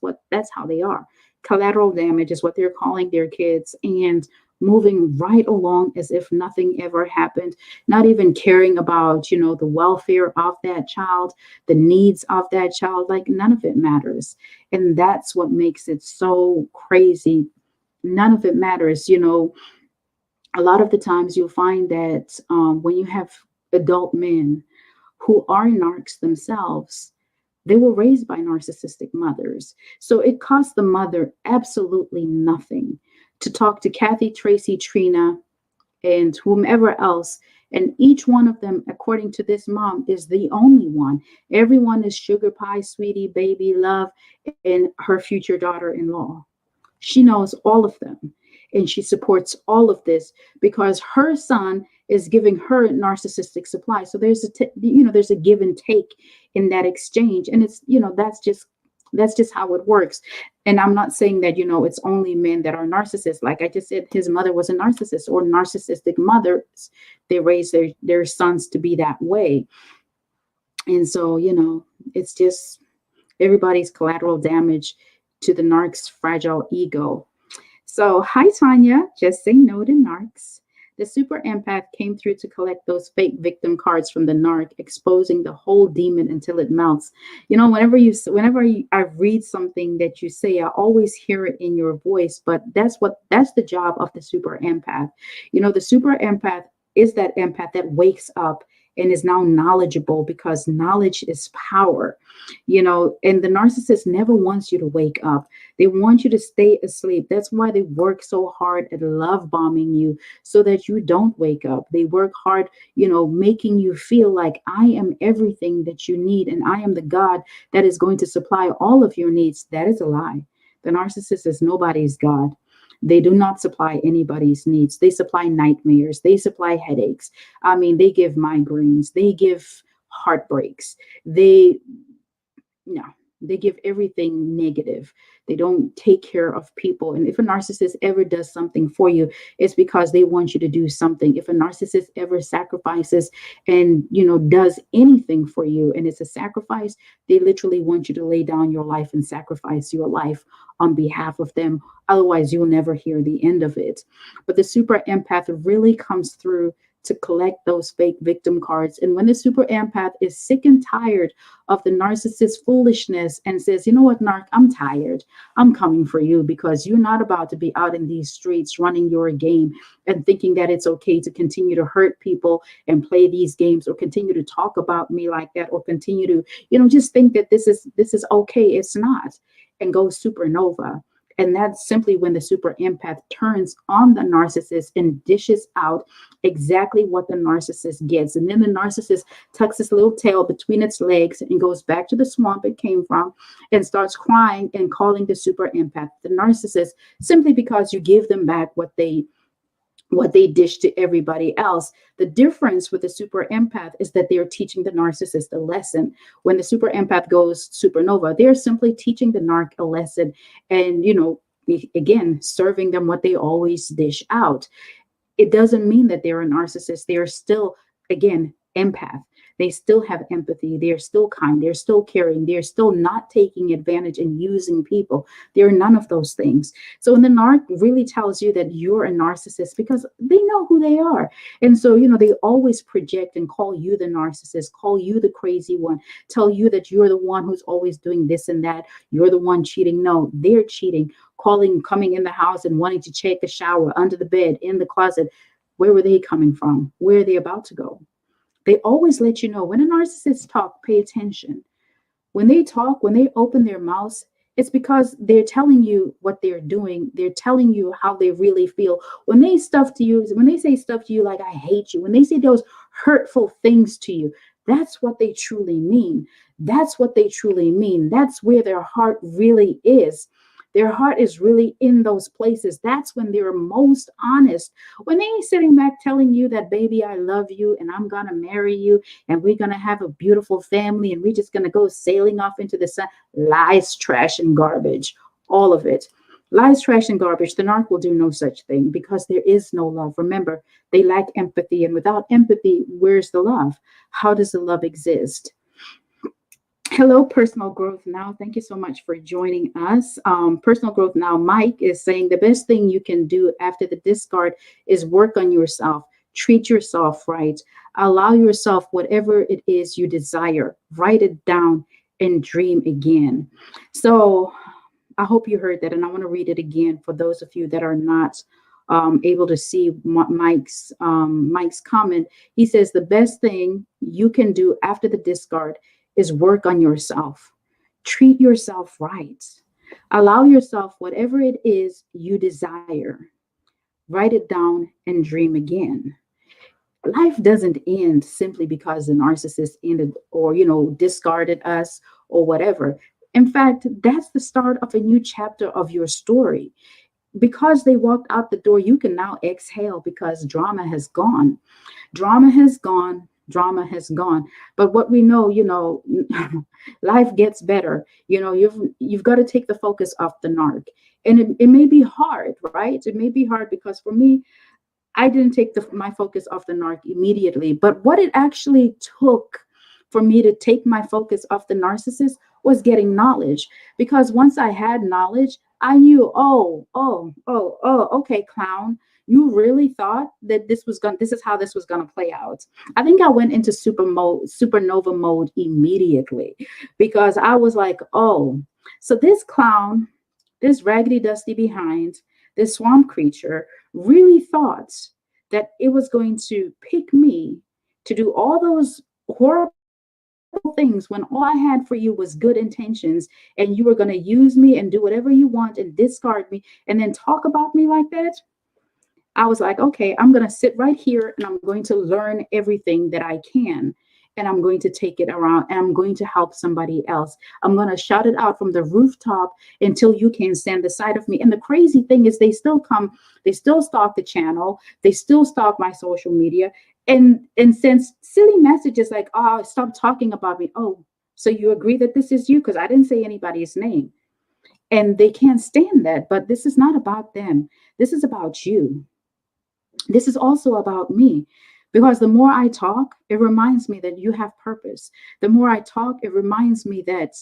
how they are. Collateral damage is what they're calling their kids, and moving right along as if nothing ever happened, not even caring about, the welfare of that child, the needs of that child. Like none of it matters. And that's what makes it so crazy. None of it matters. A lot of the times you'll find that when you have adult men who are narcs themselves, they were raised by narcissistic mothers. So it costs the mother absolutely nothing to talk to Kathy, Tracy, Trina, and whomever else. And each one of them, according to this mom, is the only one. Everyone is sugar pie, sweetie, baby, love, and her future daughter in law. She knows all of them. And she supports all of this because her son is giving her narcissistic supply. So there's a give and take in that exchange. And it's, that's just how it works. And I'm not saying that, it's only men that are narcissists. Like I just said, his mother was a narcissist, or narcissistic mothers. They raise their sons to be that way. And so, it's just everybody's collateral damage to the narc's fragile ego. So, hi, Tanya. Just say no to narcs. The super empath came through to collect those fake victim cards from the narc, exposing the whole demon until it melts. I read something that you say, I always hear it in your voice. But that's the job of the super empath. The super empath is that empath that wakes up and is now knowledgeable, because knowledge is power. And the narcissist never wants you to wake up. They want you to stay asleep. That's why they work so hard at love bombing you, so that you don't wake up. They work hard, making you feel like I am everything that you need, and I am the God that is going to supply all of your needs. That is a lie. The narcissist is nobody's God. They do not supply anybody's needs. They supply nightmares. They supply headaches. I mean, they give migraines. They give heartbreaks. No, they give everything negative. They don't take care of people. And if a narcissist ever does something for you, it's because they want you to do something. If a narcissist ever sacrifices and, does anything for you, and it's a sacrifice, they literally want you to lay down your life and sacrifice your life on behalf of them. Otherwise, you'll never hear the end of it. But the super empath really comes through to collect those fake victim cards. And when the super empath is sick and tired of the narcissist's foolishness and says, you know what, narc, I'm tired. I'm coming for you, because you're not about to be out in these streets running your game and thinking that it's okay to continue to hurt people and play these games, or continue to talk about me like that, or continue to, just think that this is okay. It's not. And go supernova. And that's simply when the super empath turns on the narcissist and dishes out exactly what the narcissist gets. And then the narcissist tucks its little tail between its legs and goes back to the swamp it came from and starts crying and calling the super empath the narcissist, simply because you give them back what they dish to everybody else. The difference with the super empath is that they're teaching the narcissist a lesson. When the super empath goes supernova, they're simply teaching the narc a lesson, and, again, serving them what they always dish out. It doesn't mean that they're a narcissist. They are still, again, empath. They still have empathy. They're still kind. They're still caring. They're still not taking advantage and using people. They're none of those things. So when the narc really tells you that you're a narcissist, because they know who they are. And so, they always project and call you the narcissist, call you the crazy one, tell you that you're the one who's always doing this and that. You're the one cheating. No, they're cheating, coming in the house and wanting to take a shower under the bed, in the closet. Where were they coming from? Where are they about to go? They always let you know. When a narcissist talk, pay attention. When they talk, when they open their mouths, it's because they're telling you what they're doing. They're telling you how they really feel. When they say stuff to you like, I hate you, when they say those hurtful things to you, that's what they truly mean. That's what they truly mean. That's where their heart really is. Their heart is really in those places. That's when they're most honest. When they ain't sitting back telling you that, baby, I love you and I'm going to marry you and we're going to have a beautiful family and we're just going to go sailing off into the sun. Lies, trash, and garbage. All of it. Lies, trash, and garbage. The narc will do no such thing because there is no love. Remember, they lack empathy. And without empathy, where's the love? How does the love exist? Hello, Personal Growth Now. Thank you so much for joining us. Personal Growth Now, Mike is saying the best thing you can do after the discard is work on yourself. Treat yourself right. Allow yourself whatever it is you desire. Write it down and dream again. So I hope you heard that, and I want to read it again for those of you that are not able to see Mike's comment. He says the best thing you can do after the discard is work on yourself. Treat yourself right. Allow yourself whatever it is you desire. Write it down and dream again. Life doesn't end simply because the narcissist ended or discarded us or whatever. In fact, that's the start of a new chapter of your story. Because they walked out the door, you can now exhale because drama has gone. Drama has gone. Drama has gone. But what we know, life gets better. You've got to take the focus off the narc. And it may be hard, right? It may be hard because for me, I didn't take my focus off the narc immediately. But what it actually took for me to take my focus off the narcissist was getting knowledge. Because once I had knowledge, I knew, okay, clown, you really thought that this is how this was gonna play out. I think I went into supernova mode immediately because I was like, oh, so this clown, this raggedy dusty behind, this swamp creature really thought that it was going to pick me to do all those horrible things when all I had for you was good intentions, and you were going to use me and do whatever you want and discard me and then talk about me like that. I was like, okay, I'm going to sit right here and I'm going to learn everything that I can. And I'm going to take it around and I'm going to help somebody else. I'm going to shout it out from the rooftop until you can stand the side of me. And the crazy thing is they still come, they still stalk the channel. They still stalk my social media and send silly messages like, oh, stop talking about me. Oh, so you agree that this is you? Because I didn't say anybody's name. And they can't stand that. But this is not about them. This is about you. This is also about me. Because the more I talk, it reminds me that you have purpose. The more I talk, it reminds me that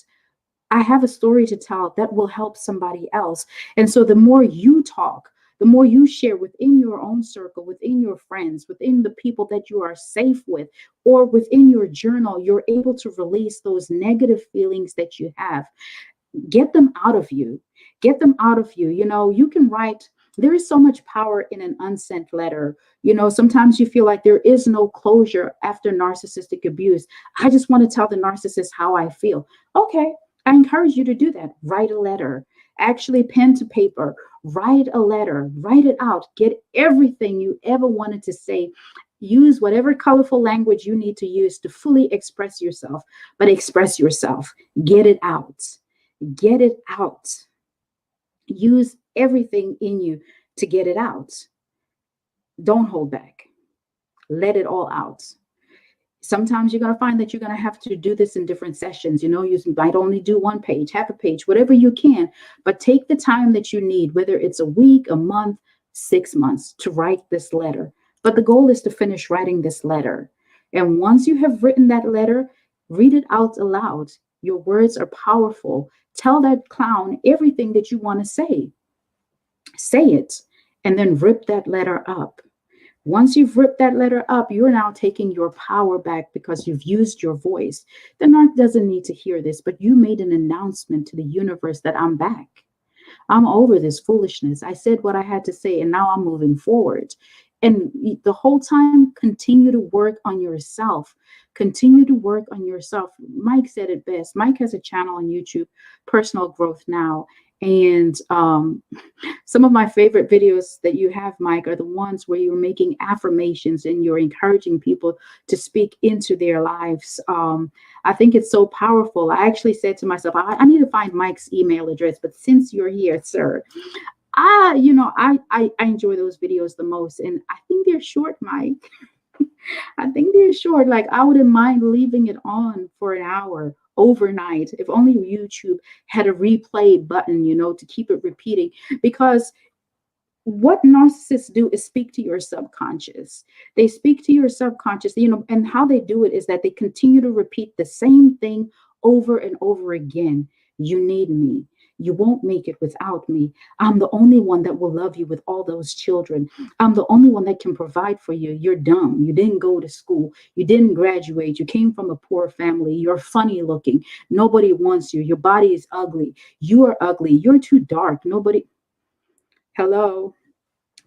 I have a story to tell that will help somebody else. And so the more you talk, the more you share within your own circle, within your friends, within the people that you are safe with, or within your journal, you're able to release those negative feelings that you have. Get them out of you. Get them out of you. You can write. There is so much power in an unsent letter. Sometimes you feel like there is no closure after narcissistic abuse. I just want to tell the narcissist how I feel. Okay, I encourage you to do that. Write a letter. Actually, pen to paper. Write a letter. Write it out. Get everything you ever wanted to say. Use whatever colorful language you need to use to fully express yourself. But express yourself. Get it out. Get it out. Use everything in you to get it out. Don't hold back. Let it all out. Sometimes you're going to find that you're going to have to do this in different sessions. You might only do one page, half a page, whatever you can, but take the time that you need, whether it's a week, a month, 6 months, to write this letter. But the goal is to finish writing this letter. And once you have written that letter, read it out aloud. Your words are powerful. Tell that clown everything that you want to say. Say it, and then rip that letter up. Once you've ripped that letter up, you're now taking your power back because you've used your voice. The narc doesn't need to hear this, but you made an announcement to the universe that I'm back. I'm over this foolishness. I said what I had to say, and now I'm moving forward. And the whole time, continue to work on yourself. Continue to work on yourself. Mike said it best. Mike has a channel on YouTube, Personal Growth Now. And some of my favorite videos that you have, Mike, are the ones where you're making affirmations and you're encouraging people to speak into their lives. I think it's so powerful. I actually said to myself, I need to find Mike's email address. But since you're here, sir, I enjoy those videos the most. And I think they're short, Mike. I think they're short. Like, I wouldn't mind leaving it on for an hour overnight. If only YouTube had a replay button, to keep it repeating. Because what narcissists do is speak to your subconscious. They speak to your subconscious, and how they do it is that they continue to repeat the same thing over and over again. You need me. You won't make it without me. I'm the only one that will love you with all those children. I'm the only one that can provide for you. You're dumb. You didn't go to school. You didn't graduate. You came from a poor family. You're funny looking. Nobody wants you. Your body is ugly. You are ugly. You're too dark. Nobody. Hello.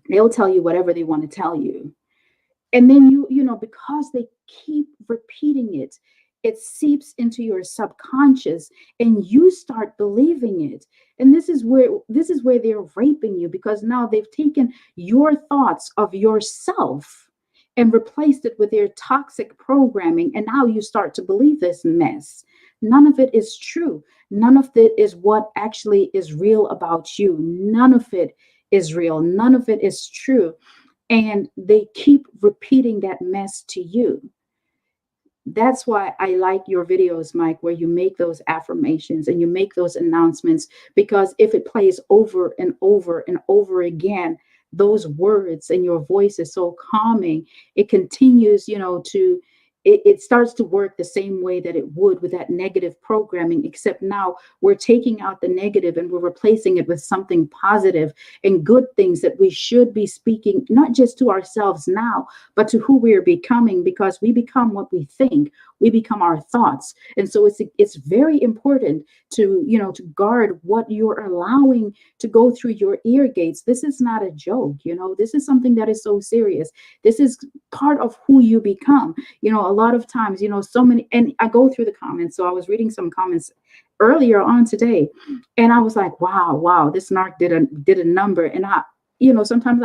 They'll tell you whatever they want to tell you. And then because they keep repeating it, it seeps into your subconscious and you start believing it. And this is where they're raping you, because now they've taken your thoughts of yourself and replaced it with their toxic programming. And now you start to believe this mess. None of it is true. None of it is what actually is real about you. None of it is real. None of it is true. And they keep repeating that mess to you. That's why I like your videos, Mike, where you make those affirmations and you make those announcements, because if it plays over and over and over again, those words, and your voice is so calming, it continues, it starts to work the same way that it would with that negative programming, except now we're taking out the negative and we're replacing it with something positive and good things that we should be speaking, not just to ourselves now, but to who we are becoming, because we become what we think. We become our thoughts. And so it's very important to guard what you're allowing to go through your ear gates. This is not a joke. This is something that is so serious. This is part of who you become. A lot of times, so many, and I go through the comments. So I was reading some comments earlier on today, and I was like, wow, this narc did a number. And sometimes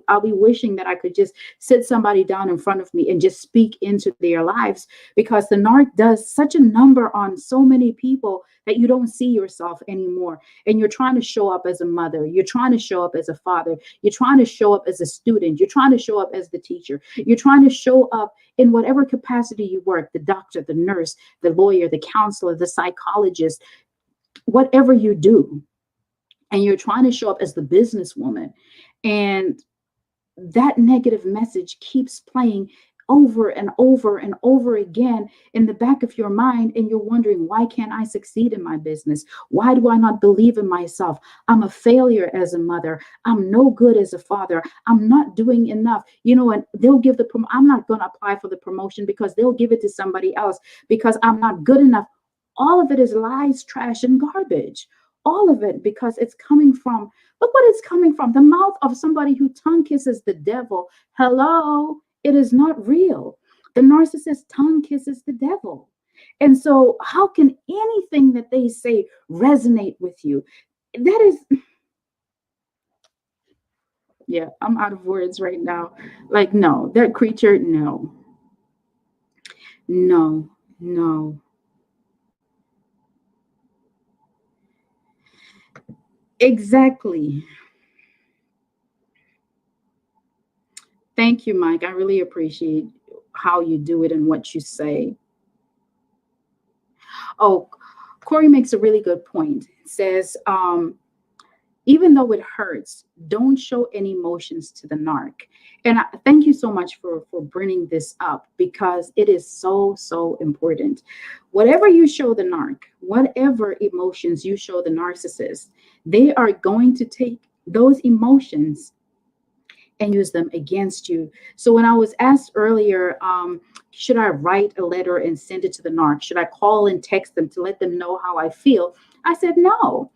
I'll be wishing that I could just sit somebody down in front of me and just speak into their lives, because the narc does such a number on so many people that you don't see yourself anymore. And you're trying to show up as a mother. You're trying to show up as a father. You're trying to show up as a student. You're trying to show up as the teacher. You're trying to show up in whatever capacity you work, the doctor, the nurse, the lawyer, the counselor, the psychologist, whatever you do. And you're trying to show up as the businesswoman. And that negative message keeps playing over and over and over again in the back of your mind. And you're wondering, why can't I succeed in my business? Why do I not believe in myself? I'm a failure as a mother. I'm no good as a father. I'm not doing enough. And they'll give I'm not going to apply for the promotion because they'll give it to somebody else because I'm not good enough. All of it is lies, trash, and garbage. All of it, because it's coming from, look what it's coming from, the mouth of somebody who tongue kisses the devil. Hello, it is not real. The narcissist tongue kisses the devil. And so how can anything that they say resonate with you? That is, yeah, I'm out of words right now. Like, no, that creature, no, no, no. Exactly. Thank you, Mike. I really appreciate how you do it and what you say. Oh, Corey makes a really good point. Says, even though it hurts, don't show any emotions to the narc. And thank you so much for bringing this up, because it is so, so important. Whatever you show the narc, whatever emotions you show the narcissist, they are going to take those emotions and use them against you. So when I was asked earlier, should I write a letter and send it to the narc? Should I call and text them to let them know how I feel? I said no,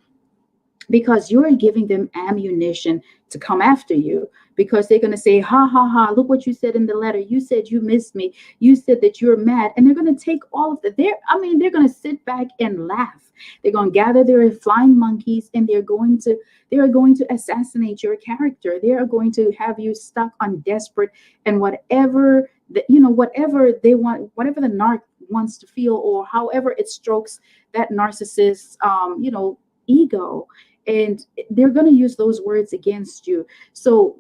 because you're giving them ammunition to come after you, because they're going to say, ha, ha, ha, look what you said in the letter. You said you missed me. You said that you're mad. And they're going to take all of that. They're going to sit back and laugh. They're going to gather their flying monkeys, and they are going to assassinate your character. They are going to have you stuck on desperate, and whatever whatever they want, whatever the narc wants to feel, or however it strokes that narcissist's ego. And they're going to use those words against you. So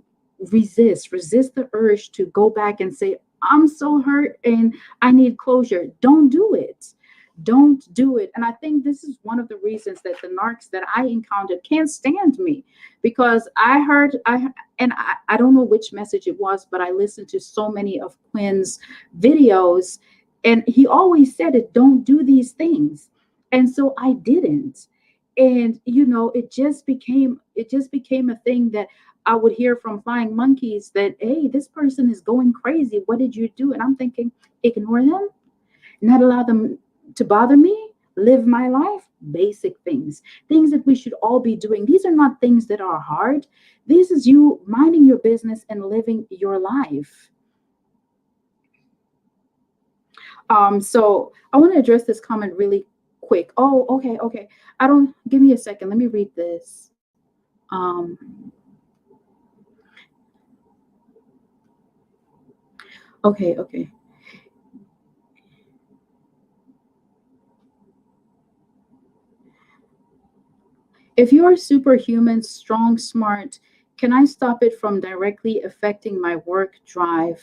resist the urge to go back and say, I'm so hurt and I need closure. Don't do it. Don't do it. And I think this is one of the reasons that the narcs that I encountered can't stand me, because I don't know which message it was, but I listened to so many of Quinn's videos, and he always said it, don't do these things. And so I didn't. And it just became a thing that I would hear from flying monkeys that, hey, this person is going crazy. What did you do? And I'm thinking, ignore them, not allow them to bother me, live my life. Basic things that we should all be doing. These are not things that are hard. This is you minding your business and living your life. So I want to address this comment really quick. Oh, okay, okay. I don't Give me a second. Let me read this. Okay, okay. If you are superhuman, strong, smart, can I stop it from directly affecting my work drive?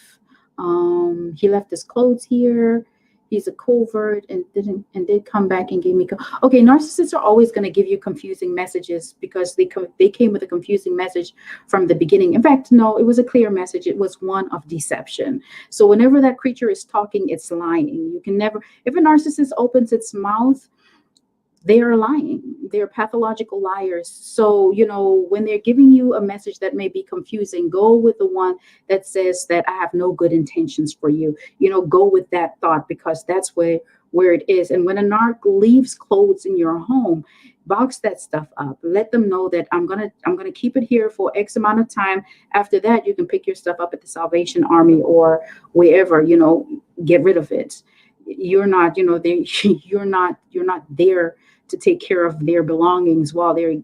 He left his clothes here. He's a covert and did come back and gave me. Okay, narcissists are always going to give you confusing messages because they came with a confusing message from the beginning. In fact, no, it was a clear message. It was one of deception. So whenever that creature is talking, it's lying. You can never, if a narcissist opens its mouth, they are lying. They're pathological liars. So, when they're giving you a message that may be confusing, go with the one that says that I have no good intentions for you. Go with that thought, because that's where it is. And when a narc leaves clothes in your home, box that stuff up. Let them know that I'm gonna keep it here for X amount of time. After that, you can pick your stuff up at the Salvation Army or wherever, get rid of it. You're not, you're not there to take care of their belongings while they're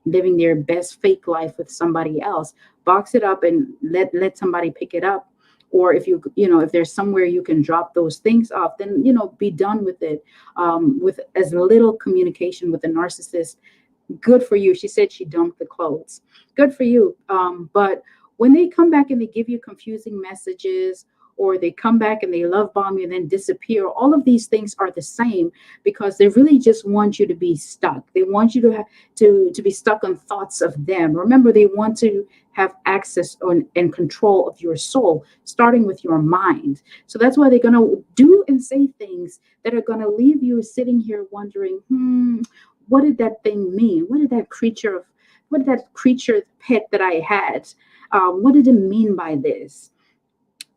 living their best fake life with somebody else. Box it up and let somebody pick it up. Or if there's somewhere you can drop those things off, then be done with it. With as little communication with the narcissist. Good for you. She said she dumped the clothes. Good for you. But when they come back and they give you confusing messages, or they come back and they love bomb you and then disappear, all of these things are the same, because they really just want you to be stuck. They want you to have to be stuck on thoughts of them. Remember, they want to have access on and control of your soul, starting with your mind. So that's why they're going to do and say things that are going to leave you sitting here wondering, what did that thing mean? What did that creature pet that I had? What did it mean by this?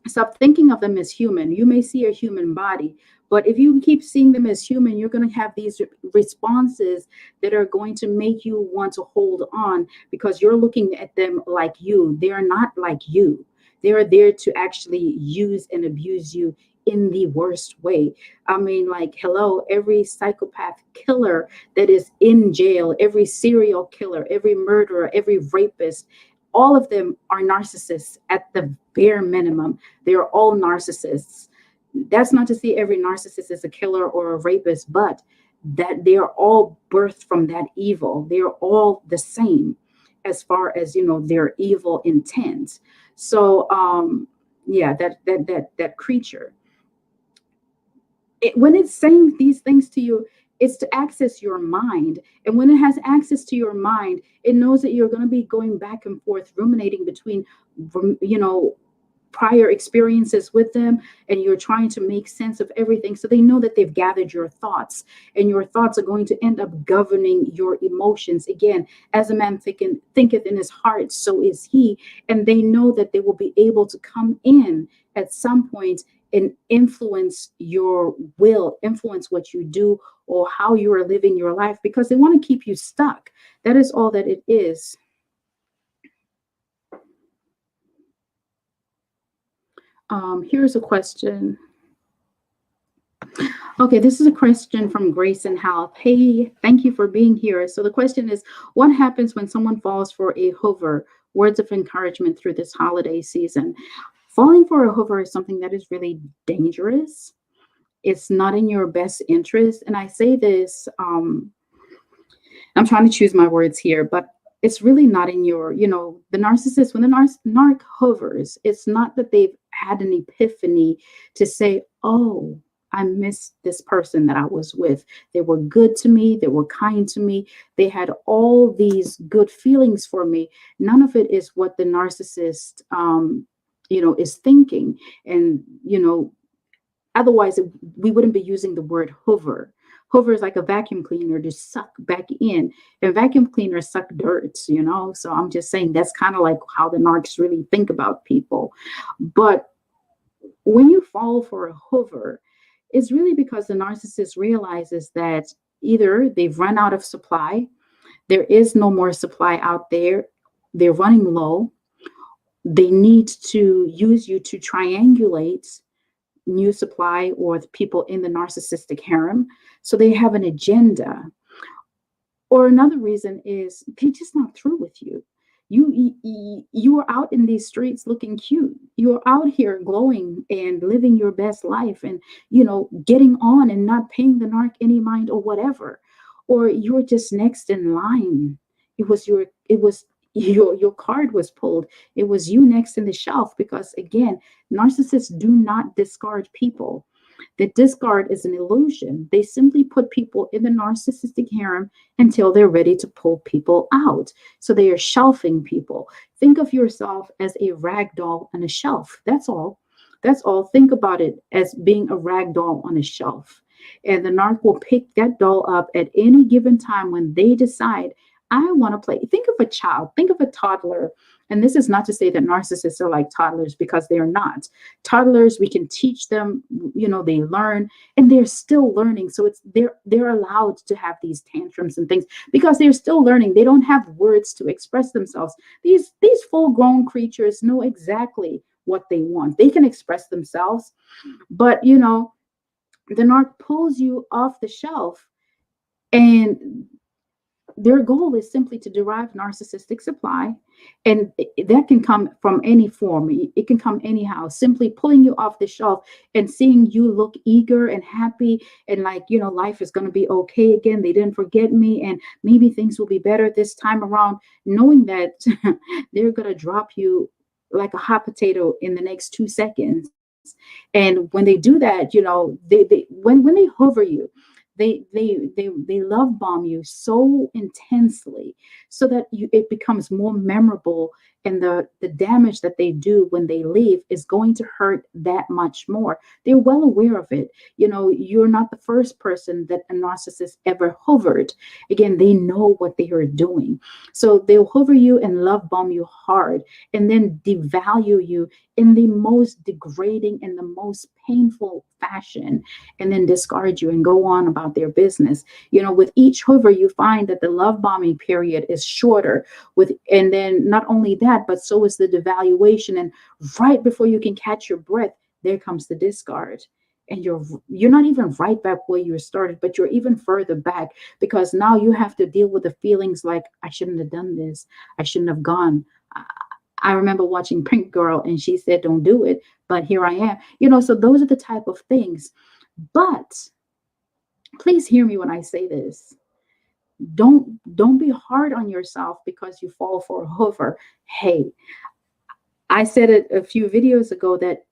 Stop thinking of them as human. You may see a human body, but if you keep seeing them as human, you're going to have these responses that are going to make you want to hold on, because you're looking at them like you. They are not like you. They are there to actually use and abuse you in the worst way. I mean, like, hello, every psychopath killer that is in jail, every serial killer, every murderer, every rapist, all of them are narcissists at the bare minimum. They're all narcissists. That's not to say every narcissist is a killer or a rapist, but that they are all birthed from that evil. They are all the same as far as their evil intent. So yeah, that creature, when it's saying these things to you, it's to access your mind. And when it has access to your mind, it knows that you're going to be going back and forth, ruminating between, you know, prior experiences with them, and you're trying to make sense of everything. So they know that they've gathered your thoughts, and your thoughts are going to end up governing your emotions. Again, as a man thinketh in his heart, so is he. And they know that they will be able to come in at some point and influence your will, influence what you do or how you are living your life, because they want to keep you stuck. That is all that it is. Here's a question. Okay, this is a question from Grace and Health. Hey, thank you for being here. So the question is, what happens when someone falls for a hover? Words of encouragement through this holiday season. Falling for a hover is something that is really dangerous. It's not in your best interest. And I say this, I'm trying to choose my words here, but it's really not in your, the narcissist, when the narc hovers, it's not that they've had an epiphany to say, oh, I miss this person that I was with. They were good to me. They were kind to me. They had all these good feelings for me. None of it is what the narcissist, is thinking. And, otherwise, we wouldn't be using the word hover. Hover is like a vacuum cleaner to suck back in, and vacuum cleaners suck dirt. So I'm just saying that's kind of like how the narcs really think about people. But when you fall for a hover, it's really because the narcissist realizes that either they've run out of supply, there is no more supply out there, they're running low, they need to use you to triangulate new supply or the people in the narcissistic harem. So they have an agenda. Or another reason is they're just not through with you. You are out in these streets looking cute. You're out here glowing and living your best life and getting on and not paying the narc any mind or whatever. Or you're just next in line. Your card was pulled. It was you next in the shelf because again, narcissists do not discard people. The discard is an illusion. They simply put people in the narcissistic harem until they're ready to pull people out. So they are shelving people. Think of yourself as a rag doll on a shelf. That's all. That's all. Think about it as being a rag doll on a shelf. And the narc will pick that doll up at any given time when they decide, I want to play. Think of a child, think of a toddler. And this is not to say that narcissists are like toddlers because they are not. Toddlers, we can teach them, they learn and they're still learning. So they're allowed to have these tantrums and things because they're still learning. They don't have words to express themselves. These full-grown creatures know exactly what they want. They can express themselves, but the narc pulls you off the shelf and their goal is simply to derive narcissistic supply, and that can come from any form. It can come anyhow, simply pulling you off the shelf and seeing you look eager and happy and like, life is going to be okay again. They didn't forget me and maybe things will be better this time around, knowing that they're going to drop you like a hot potato in the next 2 seconds. And when they do that, when they hover you, they love bomb you so intensely so that it becomes more memorable, and the damage that they do when they leave is going to hurt that much more. They're well aware of it. You're not the first person that a narcissist ever hovered. Again, they know what they are doing. So they'll hover you and love bomb you hard and then devalue you in the most degrading and the most painful fashion, and then discard you and go on about their business. With each hover, you find that the love bombing period is shorter. And then not only that, but so is the devaluation. And right before you can catch your breath, there comes the discard. And you're not even right back where you started, but you're even further back because now you have to deal with the feelings like, I shouldn't have done this. I shouldn't have gone. I remember watching Pink Girl and she said, don't do it. But here I am. So those are the type of things. But please hear me when I say this. Don't be hard on yourself because you fall for a hover. Hey, I said it a few videos ago that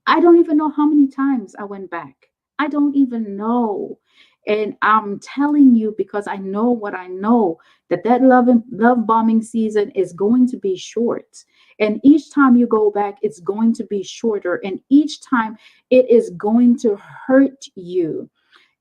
I don't even know how many times I went back. I don't even know. And I'm telling you, because I know what I know, that love bombing season is going to be short. And each time you go back, it's going to be shorter. And each time it is going to hurt you.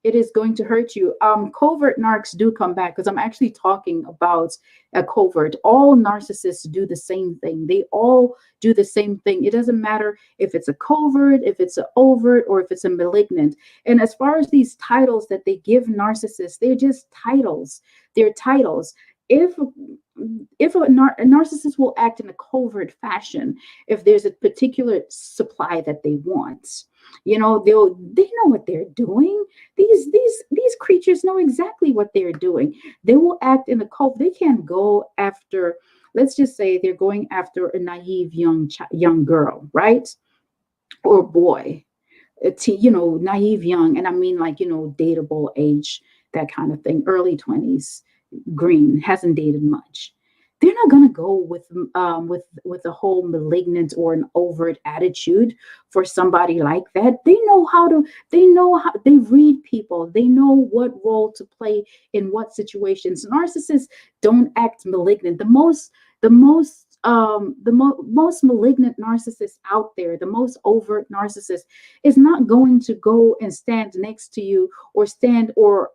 It is going to hurt you. Covert narcs do come back because I'm actually talking about a covert. All narcissists do the same thing. They all do the same thing. It doesn't matter if it's a covert, if it's an overt, or if it's a malignant. And as far as these titles that they give narcissists, they're just titles. They're titles. If a narcissist will act in a covert fashion, if there's a particular supply that they want, they know what they're doing. These creatures know exactly what they're doing. They will act in a cult. They can't go after, let's just say they're going after a naive young girl, right? Or boy, naive young, and I mean like dateable age, that kind of thing, early 20s, green, hasn't dated much. they're not going to go with a whole malignant or an overt attitude for somebody like that. They read people, they know what role to play in what situations. Narcissists don't act malignant. Most malignant narcissist out there, the most overt narcissist, is not going to go and stand next to you, or stand or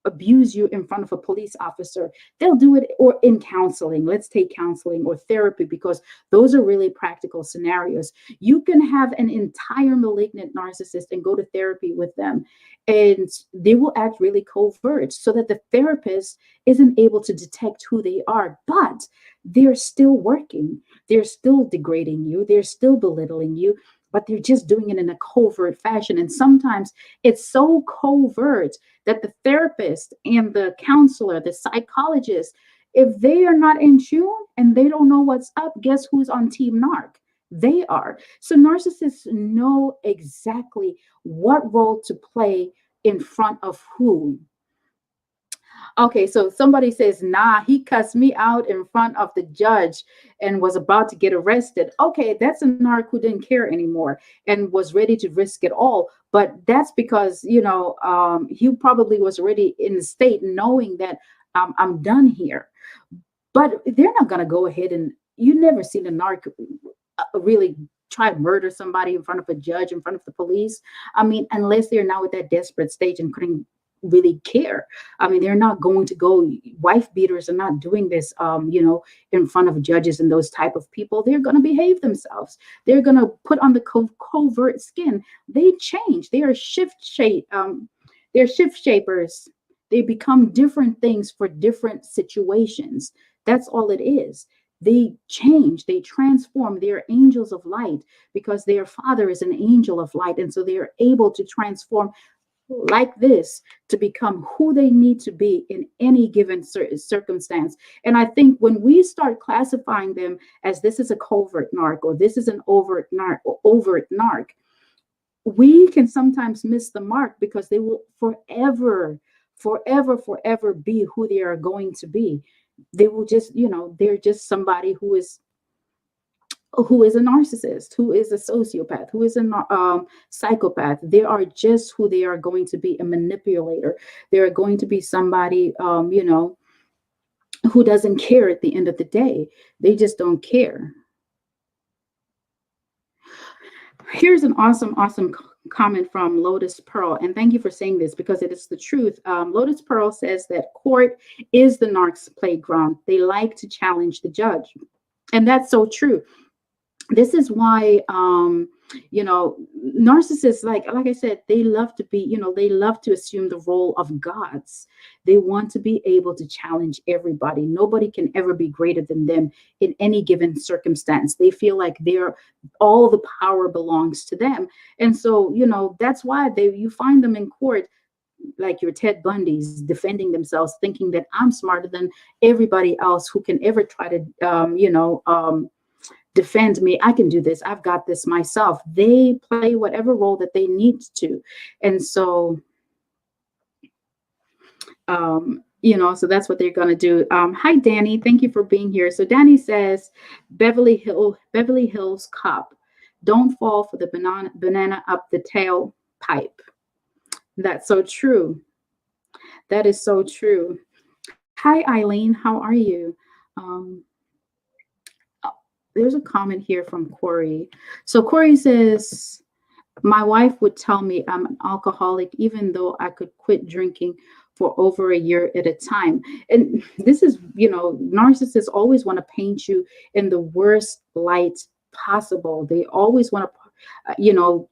abuse you in front of a police officer. They'll do it, or in counseling. Let's take counseling or therapy, because those are really practical scenarios. You can have an entire malignant narcissist and go to therapy with them, and they will act really covert so that the therapist isn't able to detect who they are, but they're still working. They're still degrading you, they're still belittling you, but they're just doing it in a covert fashion. And sometimes it's so covert that the therapist and the counselor, the psychologist, if they are not in tune and they don't know what's up, guess who's on Team Narc? They are. So narcissists know exactly what role to play in front of who. Okay, so somebody says, nah, he cussed me out in front of the judge and was about to get arrested. Okay, that's a narc who didn't care anymore and was ready to risk it all. But that's because, he probably was already in the state knowing that I'm done here. But they're not going to go ahead and, you never seen a narc really try to murder somebody in front of a judge, in front of the police. I mean, unless they're now at that desperate stage and couldn't really care. I mean, they're not going to go, wife beaters are not doing this, in front of judges and those type of people. They're going to behave themselves. They're going to put on the covert skin. They change. They are they're shift shapers. They become different things for different situations. That's all it is. They change, they transform. They are angels of light because their father is an angel of light. And so they are able to transform like this to become who they need to be in any given circumstance. And I think when we start classifying them as this is a covert narc or this is an overt narc, we can sometimes miss the mark, because they will forever be who they are going to be. They will just, they're just somebody who is a narcissist, who is a sociopath, who is a psychopath. They are just who they are going to be, a manipulator. They're going to be somebody, who doesn't care at the end of the day. They just don't care. Here's an awesome comment from Lotus Pearl. And thank you for saying this, because it is the truth. Lotus Pearl says that court is the narc's playground. They like to challenge the judge. And that's so true. This is why, narcissists, like I said, they love to be, they love to assume the role of gods. They want to be able to challenge everybody. Nobody can ever be greater than them in any given circumstance. They feel like all the power belongs to them. And so, that's why you find them in court, like your Ted Bundys, defending themselves, thinking that I'm smarter than everybody else who can ever try to, defend me. I can do this. I've got this myself. They play whatever role that they need to. And so, so that's what they're going to do. Hi, Danny. Thank you for being here. So Danny says, Beverly Hills Cop, don't fall for the banana up the tailpipe. That's so true. That is so true. Hi, Eileen. How are you? There's a comment here from Corey. So Corey says, my wife would tell me I'm an alcoholic, even though I could quit drinking for over a year at a time. And this is, narcissists always want to paint you in the worst light possible. They always want to,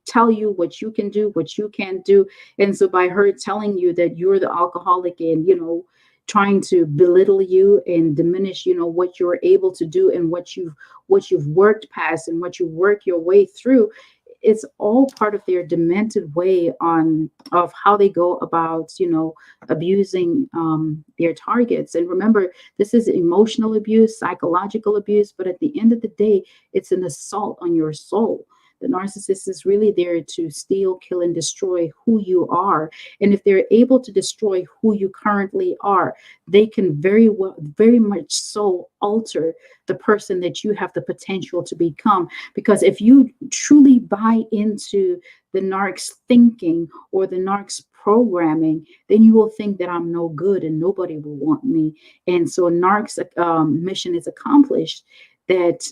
tell you what you can do, what you can't do. And so by her telling you that you're the alcoholic and, trying to belittle you and diminish, what you're able to do and what you've worked past and what you work your way through, it's all part of their demented way of how they go about, abusing their targets. And remember, this is emotional abuse, psychological abuse, but at the end of the day, it's an assault on your soul. The narcissist is really there to steal, kill, and destroy who you are. And if they're able to destroy who you currently are, they can very much so alter the person that you have the potential to become. Because if you truly buy into the narc's thinking or the narc's programming, then you will think that I'm no good and nobody will want me. And so narc's mission is accomplished, that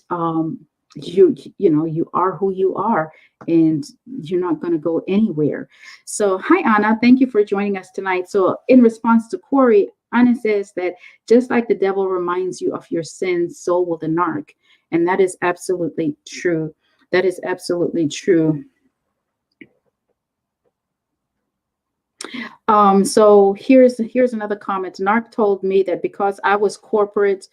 you are who you are, and you're not going to go anywhere. So hi Anna, thank you for joining us tonight. So in response to Corey, Anna says that just like the devil reminds you of your sins, so will the narc. And that is absolutely true. That is absolutely true. So here's another comment. Narc told me that because I was corporate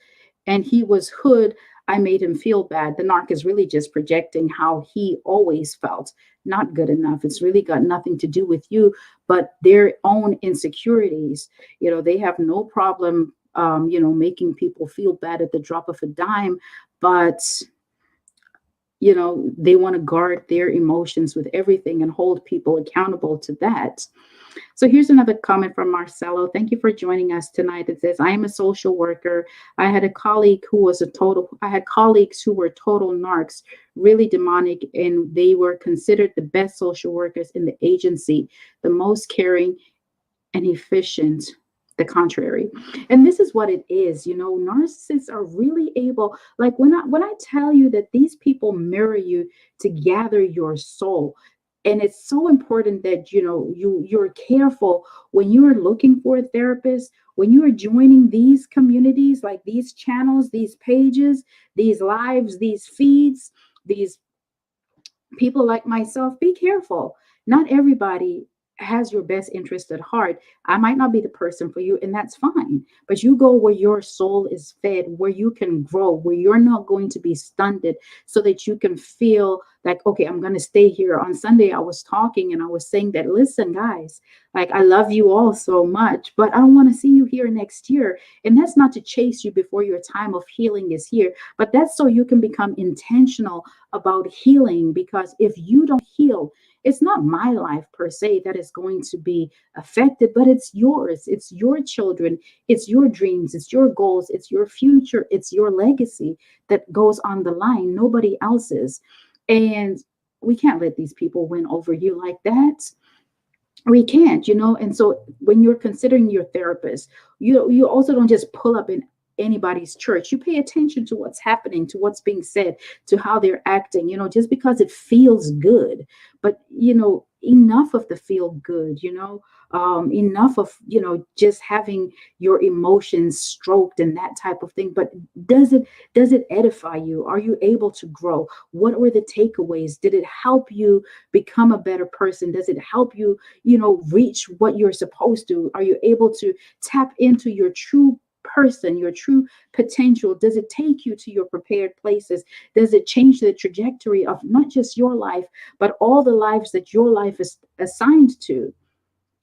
and he was hood, I made him feel bad. The narc is really just projecting how he always felt not good enough. It's really got nothing to do with you, but their own insecurities. They have no problem, making people feel bad at the drop of a dime, but they want to guard their emotions with everything and hold people accountable to that. So here's another comment from Marcelo. Thank you for joining us tonight. It says, I am a social worker. I had colleagues who were total narcs, really demonic, and they were considered the best social workers in the agency, the most caring and efficient. The contrary. And this is what it is. Narcissists are really able, like when I tell you that these people mirror you to gather your soul. And it's so important that you're careful when you are looking for a therapist, when you are joining these communities, like these channels, these pages, these lives, these feeds, these people like myself. Be careful. Not everybody has your best interest at heart. I might not be the person for you, and that's fine. But you go where your soul is fed, where you can grow, where you're not going to be stunted, so that you can feel like, okay, I'm going to stay here. On Sunday, I was talking and I was saying that, listen, guys, like I love you all so much, but I don't want to see you here next year. And that's not to chase you before your time of healing is here, but that's so you can become intentional about healing. Because if you don't heal, it's not my life per se that is going to be affected, but it's yours. It's your children. It's your dreams. It's your goals. It's your future. It's your legacy that goes on the line, nobody else's. And we can't let these people win over you like that. We can't. And so when you're considering your therapist, you also don't just pull up in anybody's church. You pay attention to what's happening, to what's being said, to how they're acting, just because it feels good. But enough of the feel good, enough of just having your emotions stroked and that type of thing. But does it edify you? Are you able to grow? What were the takeaways? Did it help you become a better person? Does it help you reach what you're supposed to? Are you able to tap into your true person, your true potential? Does it take you to your prepared places? Does it change the trajectory of not just your life, but all the lives that your life is assigned to?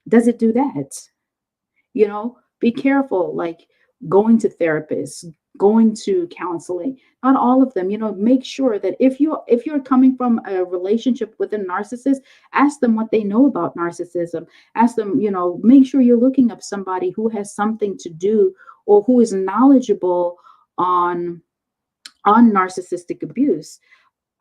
Does it do that? Be careful, like going to therapists, going to counseling. Not all of them. Make sure that if you're coming from a relationship with a narcissist, ask them what they know about narcissism. Ask them, make sure you're looking up somebody who has something to do or who is knowledgeable on narcissistic abuse.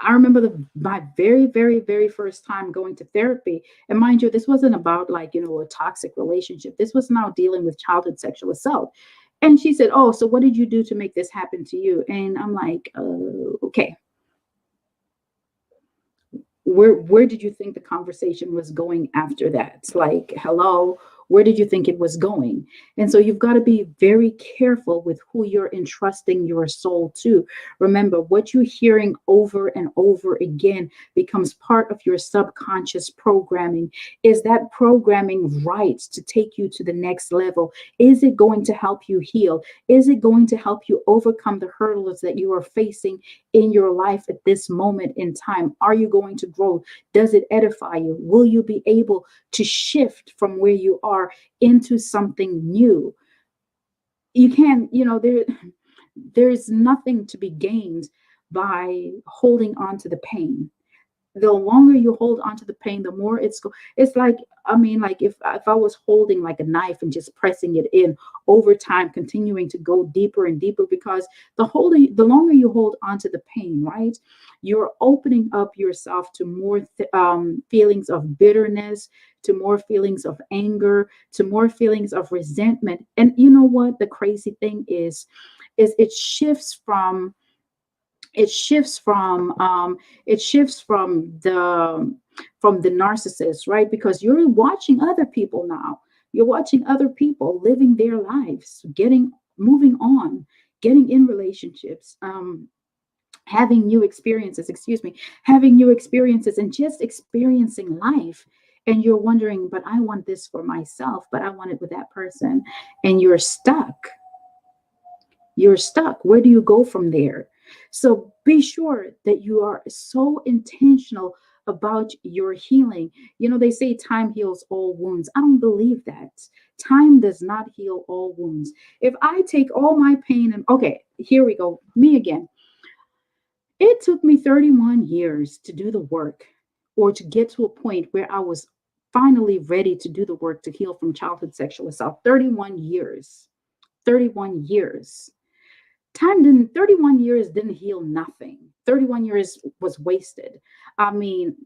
I remember my very, very, very first time going to therapy. And mind you, this wasn't about like, a toxic relationship. This was now dealing with childhood sexual assault. And she said, oh, so what did you do to make this happen to you? And I'm like, okay. Where did you think the conversation was going after that? Like, hello, where did you think it was going? And so you've got to be very careful with who you're entrusting your soul to. Remember, what you're hearing over and over again becomes part of your subconscious programming. Is that programming right to take you to the next level? Is it going to help you heal? Is it going to help you overcome the hurdles that you are facing in your life at this moment in time? Are you going to grow? Does it edify you? Will you be able to shift from where you are into something new? You can, there's nothing to be gained by holding on to the pain. the longer you hold on to the pain, the more it's like, I mean, like if I was holding like a knife and just pressing it in over time, continuing to go deeper and deeper, because the longer you hold on to the pain, right, you're opening up yourself to more feelings of bitterness, to more feelings of anger, to more feelings of resentment. And you know what the crazy thing is it shifts from it shifts from the narcissist, right? Because you're watching other people now. You're watching other people living their lives, getting moving on, getting in relationships, having new experiences, excuse me, having new experiences and just experiencing life. And you're wondering, but I want this for myself, but I want it with that person. And you're stuck. You're stuck. Where do you go from there? So be sure that you are so intentional about your healing. You know, they say time heals all wounds. I don't believe that. Time does not heal all wounds. If I take all my pain and, okay, here we go, me again. It took me 31 years to do the work, or to get to a point where I was finally ready to do the work to heal from childhood sexual assault. 31 years. 31 years. 31 years didn't heal nothing. 31 years was wasted. I mean,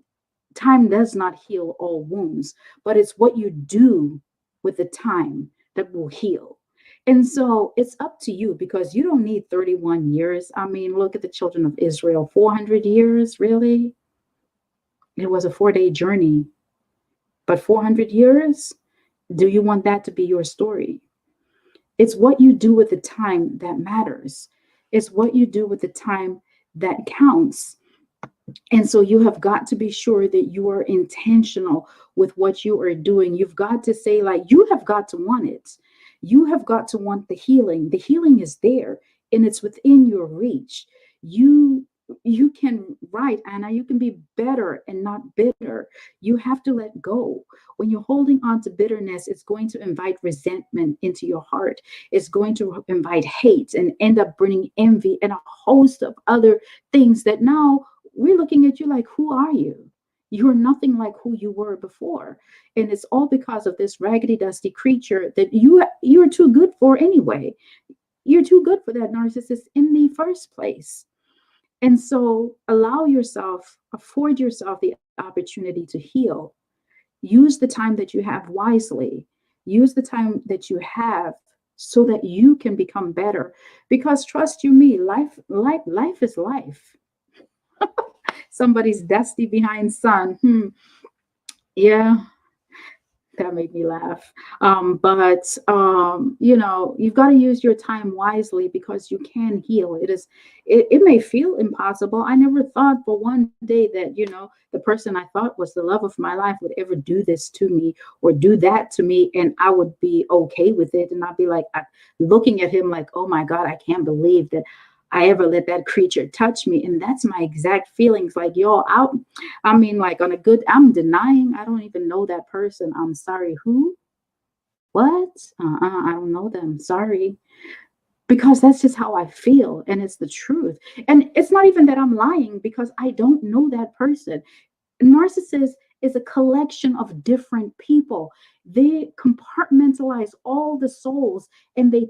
time does not heal all wounds, but it's what you do with the time that will heal. And so it's up to you, because you don't need 31 years. I mean, look at the children of Israel, 400 years, really? It was a 4-day journey, but 400 years? Do you want that to be your story? It's what you do with the time that matters. It's what you do with the time that counts. And so you have got to be sure that you are intentional with what you are doing. You've got to say, like, you have got to want it. You have got to want the healing. The healing is there and it's within your reach. You you can, right, Anna, you can be better and not bitter. You have to let go. When you're holding on to bitterness, it's going to invite resentment into your heart. It's going to invite hate and end up bringing envy and a host of other things that now we're looking at you like, who are you? You're nothing like who you were before. And it's all because of this raggedy, dusty creature that you're too good for anyway. You're too good for that narcissist in the first place. And so afford yourself the opportunity to heal. Use the time that you have wisely. Use the time that you have so that you can become better. Because trust you me, life is life. Somebody's dusty behind son. Yeah, that made me laugh. But you've got to use your time wisely, because you can heal. It may feel impossible. I never thought for one day that, the person I thought was the love of my life would ever do this to me or do that to me, and I would be okay with it. And I'd be like, looking at him like, oh my God, I can't believe that I ever let that creature touch me. And that's my exact feelings. Like, yo, I mean, like, I'm denying. I don't even know that person. I'm sorry. Who? What? I don't know them. Sorry. Because that's just how I feel. And it's the truth. And it's not even that I'm lying, because I don't know that person. Narcissist is a collection of different people. They compartmentalize all the souls, and they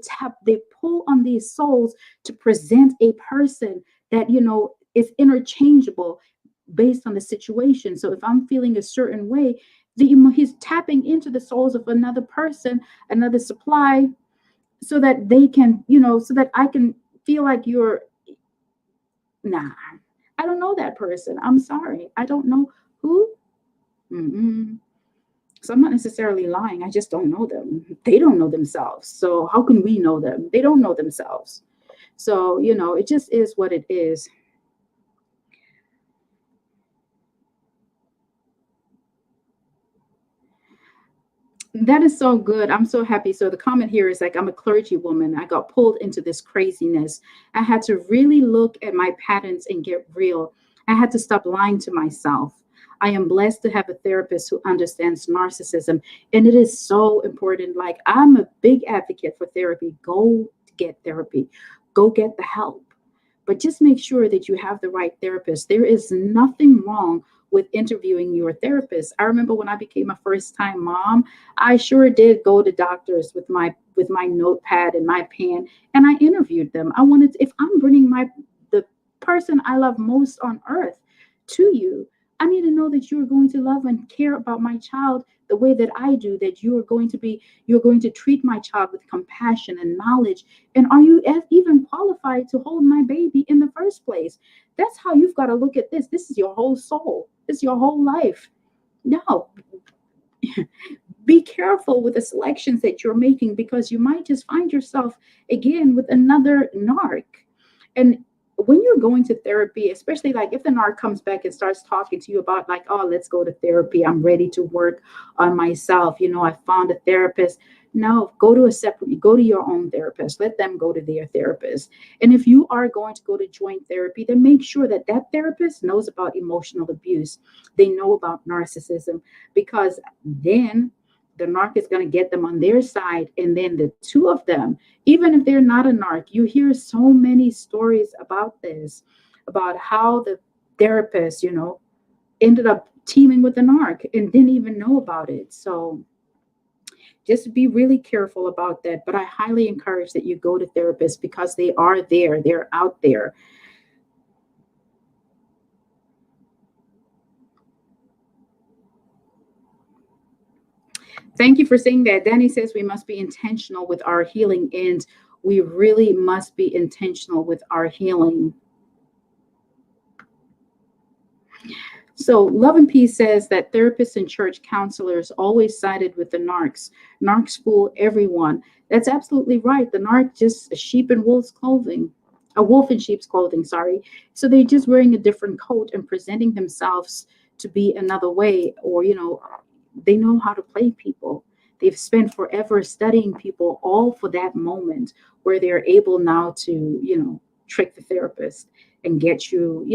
pull on these souls to present a person that, is interchangeable based on the situation. So if I'm feeling a certain way, he's tapping into the souls of another person, another supply, so that they can, so that I can feel like nah, I don't know that person. I'm sorry. I don't know who. Mm-mm. So I'm not necessarily lying. I just don't know them. They don't know themselves. So how can we know them? They don't know themselves. So, it just is what it is. That is so good. I'm so happy. So the comment here is like, I'm a clergy woman. I got pulled into this craziness. I had to really look at my patterns and get real. I had to stop lying to myself. I am blessed to have a therapist who understands narcissism. And it is so important. Like, I'm a big advocate for therapy. Go get therapy, go get the help. But just make sure that you have the right therapist. There is nothing wrong with interviewing your therapist. I remember when I became a first-time mom, I sure did go to doctors with my notepad and my pen, and I interviewed them. I wanted to, if I'm bringing the person I love most on earth to you, I need to know that you're going to love and care about my child the way that I do, that you're going to treat my child with compassion and knowledge. And are you even qualified to hold my baby in the first place? That's how you've got to look at this. This is your whole soul. This is your whole life. No, be careful with the selections that you're making, because you might just find yourself again with another narc. And when you're going to therapy, especially like if the narc comes back and starts talking to you about like, oh, let's go to therapy, I'm ready to work on myself, I found a therapist. No, go to your own therapist. Let them go to their therapist. And if you are going to go to joint therapy, then make sure that that therapist knows about emotional abuse. They know about narcissism, because then the narc is going to get them on their side. And then the two of them, even if they're not a narc, you hear so many stories about this, about how the therapist, ended up teaming with the narc and didn't even know about it. So just be really careful about that. But I highly encourage that you go to therapists, because they are there, they're out there. Thank you for saying that. Danny says we must be intentional with our healing, and we really must be intentional with our healing. So Love and Peace says that therapists and church counselors always sided with the narcs. Narcs fool everyone. That's absolutely right. The narc just a sheep in wolf's clothing. A wolf in sheep's clothing, sorry. So they're just wearing a different coat and presenting themselves to be another way, or they know how to play people. They've spent forever studying people, all for that moment where they're able now to, trick the therapist and get you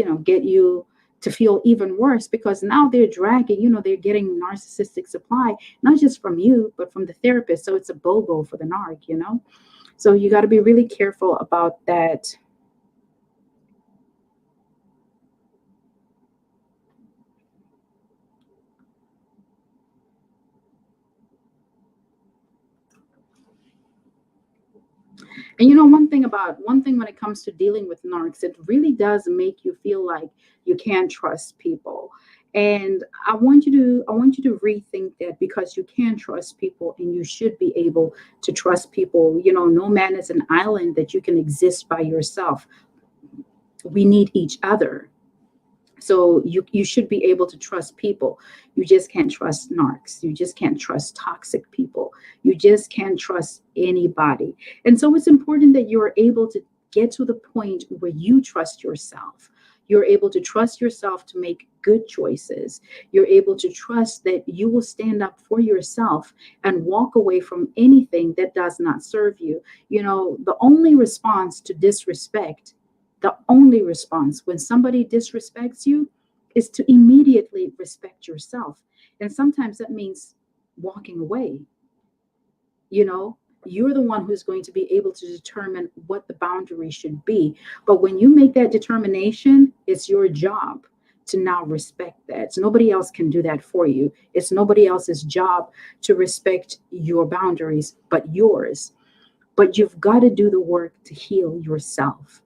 to feel even worse, because now they're dragging, they're getting narcissistic supply, not just from you, but from the therapist. So it's a BOGO for the narc. So you got to be really careful about that. And one thing when it comes to dealing with narcs, it really does make you feel like you can't trust people. And I want you to rethink that, because you can trust people and you should be able to trust people. No man is an island that you can exist by yourself. We need each other. So you should be able to trust people. You just can't trust narcs. You just can't trust toxic people. You just can't trust anybody. And so it's important that you're able to get to the point where you trust yourself. You're able to trust yourself to make good choices. You're able to trust that you will stand up for yourself and walk away from anything that does not serve you. The only response to disrespect, the only response when somebody disrespects you, is to immediately respect yourself. And sometimes that means walking away. You're the one who's going to be able to determine what the boundary should be. But when you make that determination, it's your job to now respect that. So nobody else can do that for you. It's nobody else's job to respect your boundaries but yours. But you've got to do the work to heal yourself.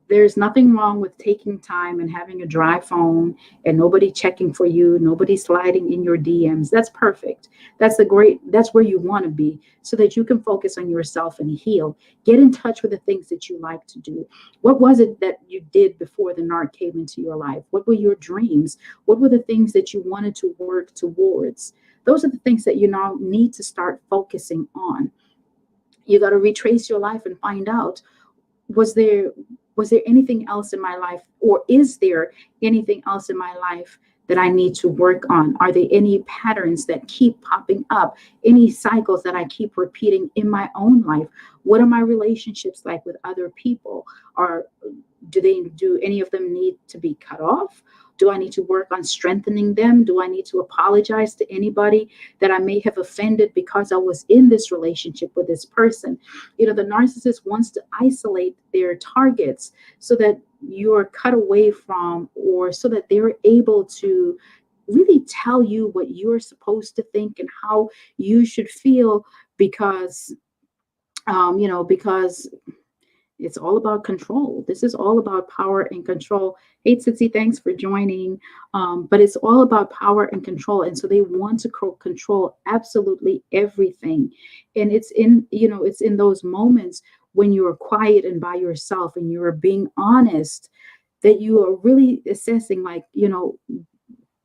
There's nothing wrong with taking time and having a dry phone and nobody checking for you, nobody sliding in your DMs. That's perfect. That's where you want to be, so that you can focus on yourself and heal. Get in touch with the things that you like to do. What was it that you did before the narc came into your life? What were your dreams? What were the things that you wanted to work towards? Those are the things that you now need to start focusing on. You got to retrace your life and find out, was there anything else in my life, or is there anything else in my life that I need to work on? Are there any patterns that keep popping up, any cycles that I keep repeating in my own life? What are my relationships like with other people? Do any of them need to be cut off? Do I need to work on strengthening them? Do I need to apologize to anybody that I may have offended because I was in this relationship with this person? The narcissist wants to isolate their targets so that you're cut away from, or so that they're able to really tell you what you're supposed to think and how you should feel, because because it's all about control. This is all about power and control. Hey, Tsitsi, thanks for joining. But it's all about power and control. And so they want to control absolutely everything. And it's in those moments when you're quiet and by yourself and you're being honest, that you are really assessing, like,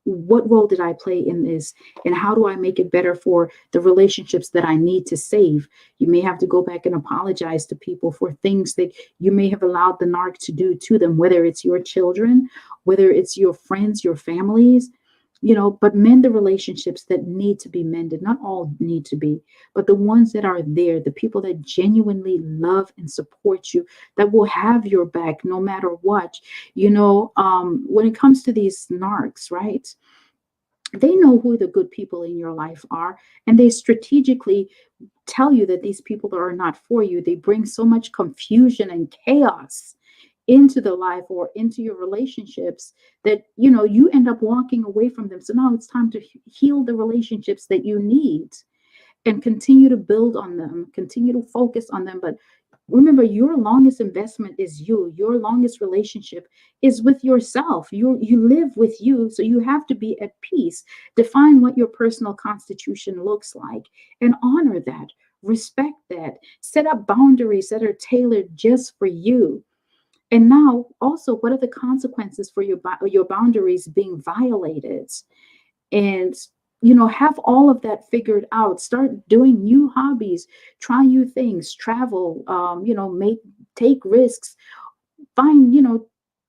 what role did I play in this? And how do I make it better for the relationships that I need to save? You may have to go back and apologize to people for things that you may have allowed the narc to do to them, whether it's your children, whether it's your friends, your families, but mend the relationships that need to be mended. Not all need to be, but the ones that are there, the people that genuinely love and support you, that will have your back no matter what. When it comes to these narcs, right? They know who the good people in your life are, and they strategically tell you that these people are not for you. They bring so much confusion and chaos into the life or into your relationships that you end up walking away from them. So now it's time to heal the relationships that you need and continue to build on them, continue to focus on them. But remember, your longest investment is you. Your longest relationship is with yourself. You live with you, so you have to be at peace. Define what your personal constitution looks like and honor that. Respect that. Set up boundaries that are tailored just for you. And now, also, what are the consequences for your boundaries being violated? And have all of that figured out. Start doing new hobbies, try new things, travel, take risks, find,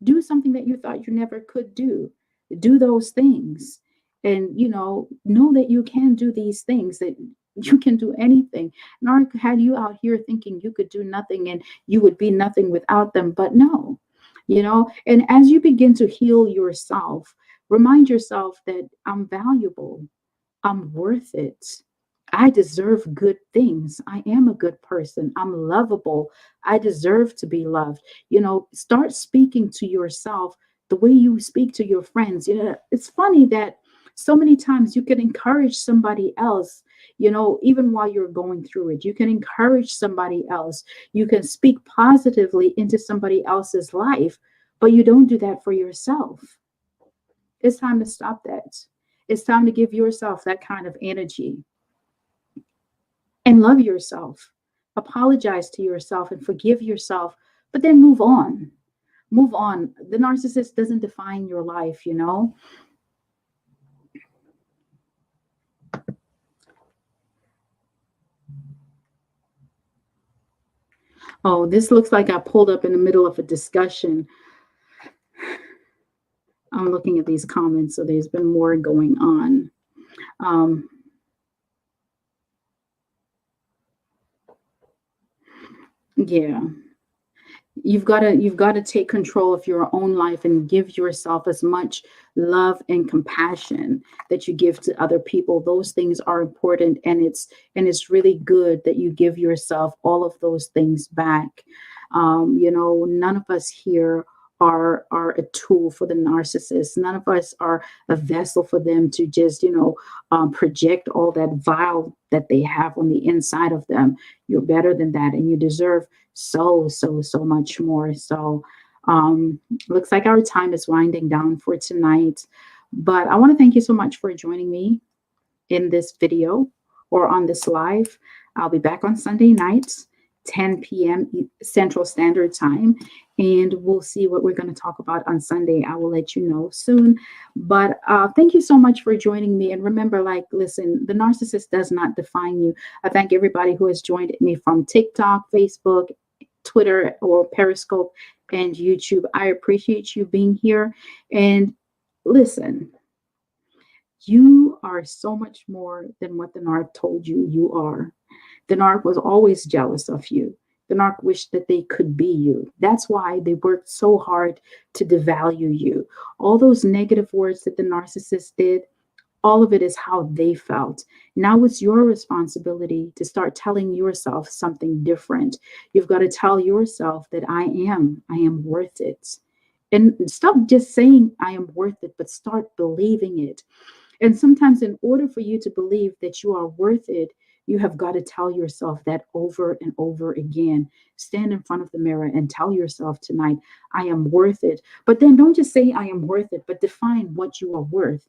do something that you thought you never could do. Do those things. And know that you can do these things, that you can do anything. Narc had you out here thinking you could do nothing and you would be nothing without them, but no. And as you begin to heal yourself, remind yourself that I'm valuable. I'm worth it. I deserve good things. I am a good person. I'm lovable. I deserve to be loved. Start speaking to yourself the way you speak to your friends. It's funny that so many times you can encourage somebody else, even while you're going through it. You can encourage somebody else. You can speak positively into somebody else's life, but you don't do that for yourself. It's time to stop that. It's time to give yourself that kind of energy and love yourself. Apologize to yourself and forgive yourself, but then move on. Move on. The narcissist doesn't define your life. Oh, this looks like I pulled up in the middle of a discussion. I'm looking at these comments, so there's been more going on. Yeah. You've got to take control of your own life and give yourself as much love and compassion that you give to other people. Those things are important, and it's really good that you give yourself all of those things back. None of us here are a tool for the narcissist. None of us are a vessel for them to just project all that vile that they have on the inside of them. You're better than that, and you deserve so much more. So looks like our time is winding down for tonight, but I want to thank you so much for joining me in this video or on this live. I'll be back on Sunday nights, 10 p.m. Central Standard Time, and we'll see what we're going to talk about on Sunday. I will let you know soon. But thank you so much for joining me. And remember, listen, the narcissist does not define you. I thank everybody who has joined me from TikTok, Facebook, Twitter, or Periscope, and YouTube. I appreciate you being here. And listen, you are so much more than what the narc told you you are. The narc was always jealous of you. The narc wished that they could be you. That's why they worked so hard to devalue you. All those negative words that the narcissist did, all of it is how they felt. Now it's your responsibility to start telling yourself something different. You've got to tell yourself that I am worth it. And stop just saying I am worth it, but start believing it. And sometimes, in order for you to believe that you are worth it, you have got to tell yourself that over and over again. Stand in front of the mirror and tell yourself tonight, I am worth it. But then don't just say I am worth it, but define what you are worth.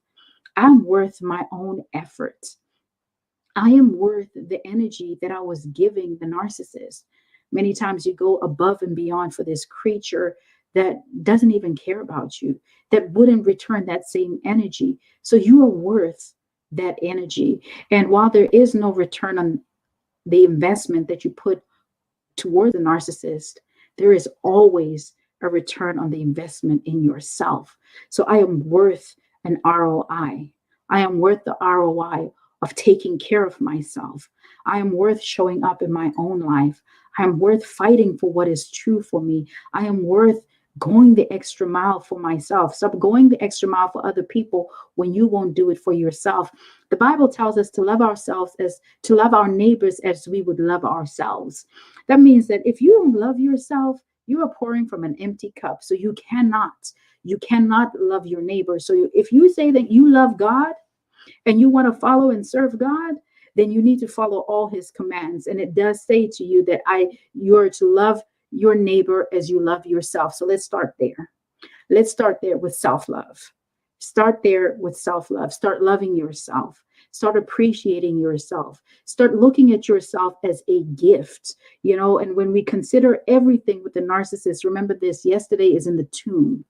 I'm worth my own effort. I am worth the energy that I was giving the narcissist. Many times you go above and beyond for this creature that doesn't even care about you, that wouldn't return that same energy. So you are worth that energy. And while there is no return on the investment that you put toward the narcissist, there is always a return on the investment in yourself. So I am worth an ROI. I am worth the ROI of taking care of myself. I am worth showing up in my own life. I am worth fighting for what is true for me. I am worth going the extra mile for myself. Stop going the extra mile for other people when you won't do it for yourself. The Bible tells us to love ourselves as to love our neighbors as we would love ourselves. That means that if you don't love yourself, you are pouring from an empty cup. So you cannot love your neighbor. So if you say that you love God and you want to follow and serve God, then you need to follow all his commands. And it does say to you that you're to love your neighbor as you love yourself. So let's start there. Let's start there with self-love. Start there with self-love. Start loving yourself. Start appreciating yourself. Start looking at yourself as a gift, and when we consider everything with the narcissist, remember this, yesterday is in the tomb.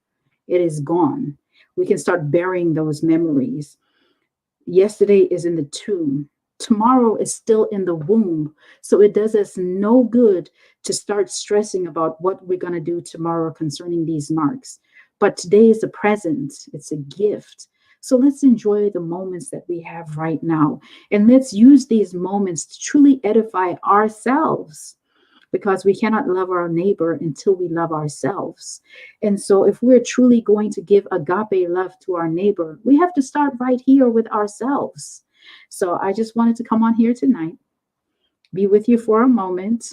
It is gone. We can start burying those memories. Yesterday is in the tomb. Tomorrow is still in the womb. So it does us no good to start stressing about what we're going to do tomorrow concerning these narcs. But today is a present. It's a gift. So let's enjoy the moments that we have right now. And let's use these moments to truly edify ourselves, because we cannot love our neighbor until we love ourselves. And so if we're truly going to give agape love to our neighbor, we have to start right here with ourselves. So I just wanted to come on here tonight, be with you for a moment,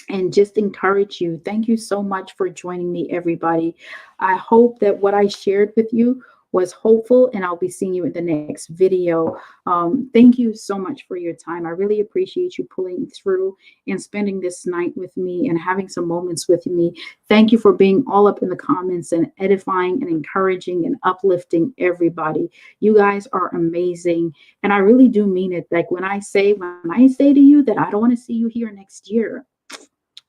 and just encourage you. Thank you so much for joining me, everybody. I hope that what I shared with you was hopeful, and I'll be seeing you in the next video. Thank you so much for your time. I really appreciate you pulling through and spending this night with me and having some moments with me. Thank you for being all up in the comments and edifying and encouraging and uplifting everybody. You guys are amazing, and I really do mean it. Like when I say to you that I don't want to see you here next year,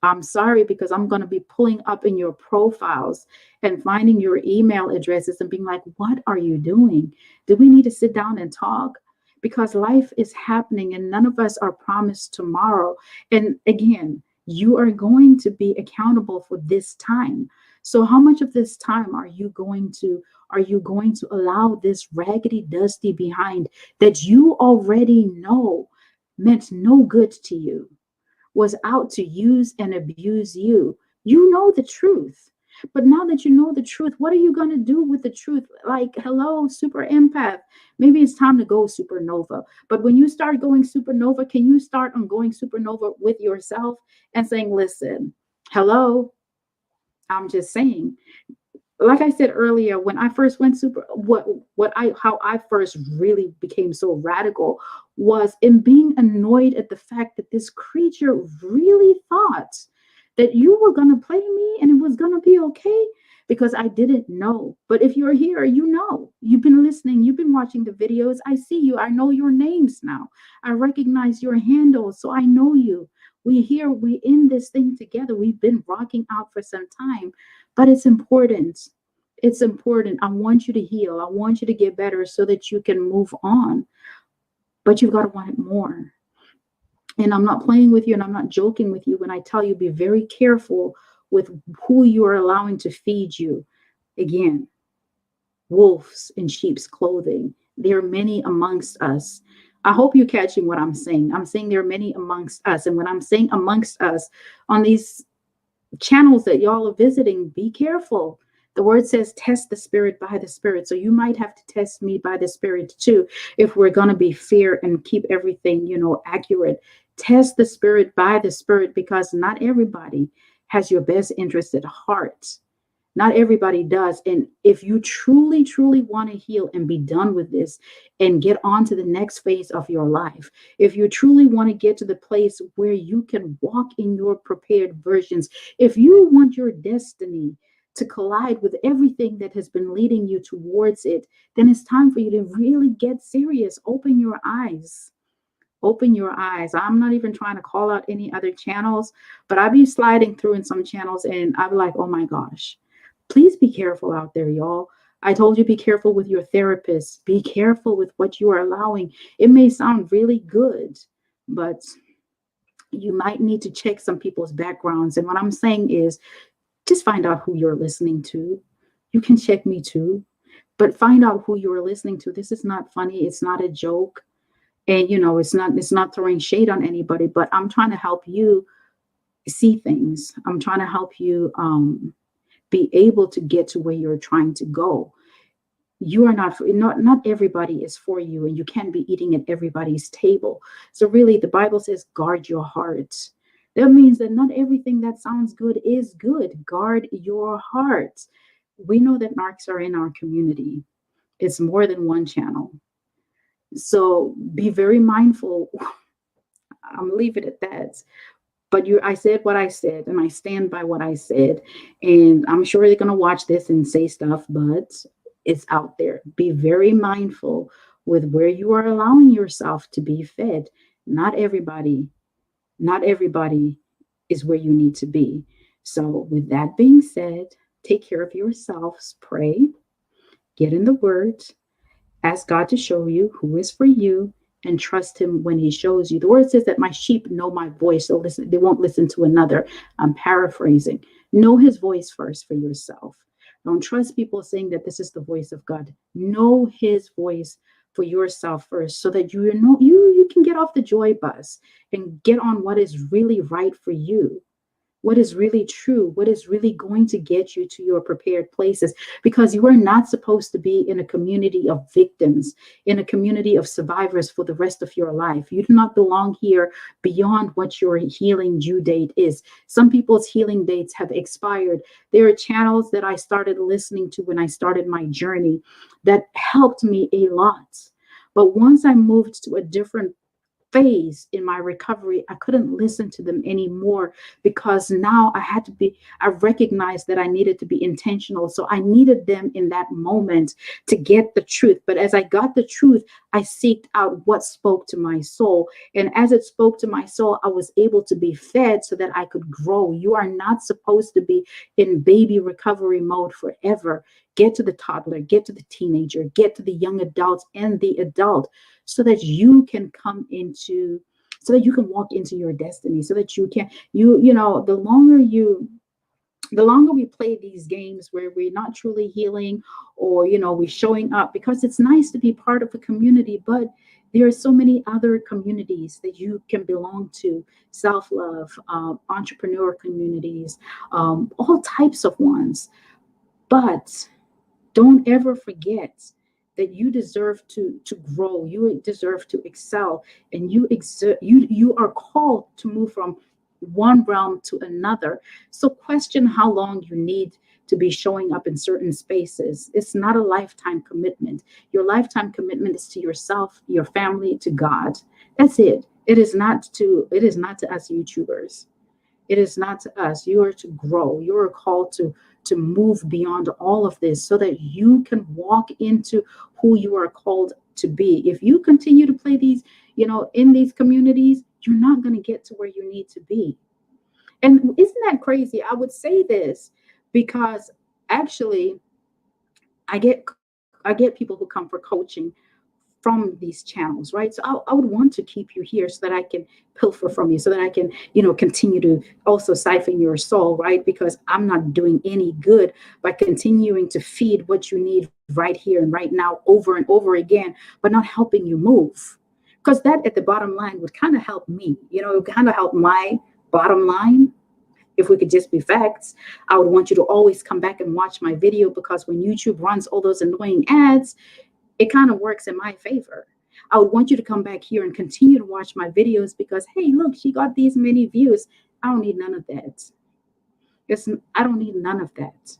I'm sorry, because I'm going to be pulling up in your profiles and finding your email addresses and being like, what are you doing? Do we need to sit down and talk? Because life is happening and none of us are promised tomorrow. And again, you are going to be accountable for this time. So how much of this time are you going to allow this raggedy, dusty behind that you already know meant no good to you, was out to use and abuse you? You know the truth. But now that you know the truth, what are you going to do with the truth? Like, hello, super empath. Maybe it's time to go supernova. But when you start going supernova, can you start on going supernova with yourself and saying, listen, hello, I'm just saying. Like I said earlier, when I first went how I first really became so radical was in being annoyed at the fact that this creature really thought that you were going to play me and it was going to be okay, because I didn't know. But if you're here, you know, you've been listening, you've been watching the videos. I see you. I know your names now. I recognize your handles. So I know you. We in this thing together. We've been rocking out for some time, but it's important. It's important. I want you to heal. I want you to get better so that you can move on. But you've got to want it more. And I'm not playing with you and I'm not joking with you when I tell you be very careful with who you are allowing to feed you. Again, wolves in sheep's clothing. There are many amongst us. I hope you're catching what I'm saying. I'm saying there are many amongst us. And when I'm saying amongst us on these channels that y'all are visiting, be careful. The word says test the spirit by the spirit. So you might have to test me by the spirit too, if we're going to be fair and keep everything, accurate. Test the spirit by the spirit, because not everybody has your best interest at heart. Not everybody does. And if you truly, truly want to heal and be done with this and get on to the next phase of your life, if you truly want to get to the place where you can walk in your prepared versions, if you want your destiny to collide with everything that has been leading you towards it, then it's time for you to really get serious. Open your eyes. Open your eyes. I'm not even trying to call out any other channels, but I'll be sliding through in some channels and I'm like, oh my gosh, please be careful out there, y'all. I told you, be careful with your therapist. Be careful with what you are allowing. It may sound really good, but you might need to check some people's backgrounds. And what I'm saying is just find out who you're listening to. You can check me too, but find out who you're listening to. This is not funny. It's not a joke. And it's not throwing shade on anybody, but I'm trying to help you see things. I'm trying to help you be able to get to where you're trying to go. You are not everybody is for you, and you can't be eating at everybody's table. So really, the Bible says guard your heart. That means that not everything that sounds good is good. Guard your heart. We know that narcs are in our community. It's more than one channel. So be very mindful. I'm gonna leave it at that. But I said what I said, and I stand by what I said. And I'm sure they're gonna watch this and say stuff, but it's out there. Be very mindful with where you are allowing yourself to be fed. Not everybody, not everybody is where you need to be. So, with that being said, take care of yourselves, pray, get in the word, ask God to show you who is for you, and trust him when he shows you. The word says that my sheep know my voice. So listen, they won't listen to another. I'm paraphrasing. Know his voice first for yourself. Don't trust people saying that this is the voice of God. Know his voice for yourself first, so that you can get off the joy bus and get on what is really right for you, what is really true, what is really going to get you to your prepared places, because you are not supposed to be in a community of victims, in a community of survivors for the rest of your life. You do not belong here beyond what your healing due date is. Some people's healing dates have expired. There are channels that I started listening to when I started my journey that helped me a lot. But once I moved to a different phase in my recovery, I couldn't listen to them anymore, because now I recognized that I needed to be intentional. So I needed them in that moment to get the truth. But as I got the truth, I seeked out what spoke to my soul. And as it spoke to my soul, I was able to be fed so that I could grow. You are not supposed to be in baby recovery mode forever. Get to the toddler, get to the teenager, get to the young adults and the adult, so that you can so that you can walk into your destiny, so that the longer we play these games where we're not truly healing, or we're showing up because it's nice to be part of a community, but there are so many other communities that you can belong to: self-love, entrepreneur communities, all types of ones. But don't ever forget that you deserve to grow, you deserve to excel, and you are called to move from one realm to another. So question how long you need to be showing up in certain spaces. It's not a lifetime commitment. Your lifetime commitment is to yourself, your family, to God. That's it. It is not to us YouTubers. It is not to us. You are to grow. You are called to move beyond all of this, so that you can walk into who you are called to be. If you continue to play these, in these communities, you're not going to get to where you need to be. And isn't that crazy? I would say this because actually I get I get people who come for coaching from these channels, right? So I would want to keep you here so that I can pilfer from you, so that I can, continue to also siphon your soul, right? Because I'm not doing any good by continuing to feed what you need right here and right now over and over again, but not helping you move. because that at the bottom line would kind of help me, it would kind of help my bottom line. If we could just be facts, I would want you to always come back and watch my video, because when YouTube runs all those annoying ads, it kind of works in my favor. I would want you to come back here and continue to watch my videos because, hey, look, she got these many views. I don't need none of that. I don't need none of that.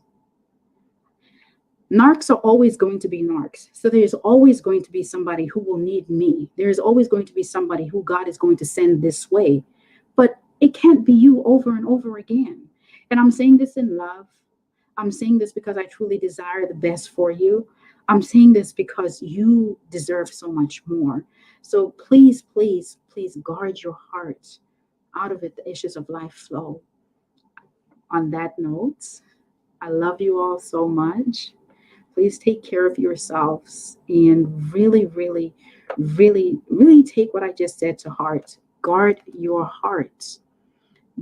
Narcs are always going to be narcs. So there's always going to be somebody who will need me. There's always going to be somebody who God is going to send this way. But it can't be you over and over again. And I'm saying this in love. I'm saying this because I truly desire the best for you. I'm saying this because you deserve so much more. So please, please, please guard your heart. Out of it, the issues of life flow. On that note, I love you all so much. Please take care of yourselves and really, really, really, really take what I just said to heart. Guard your heart.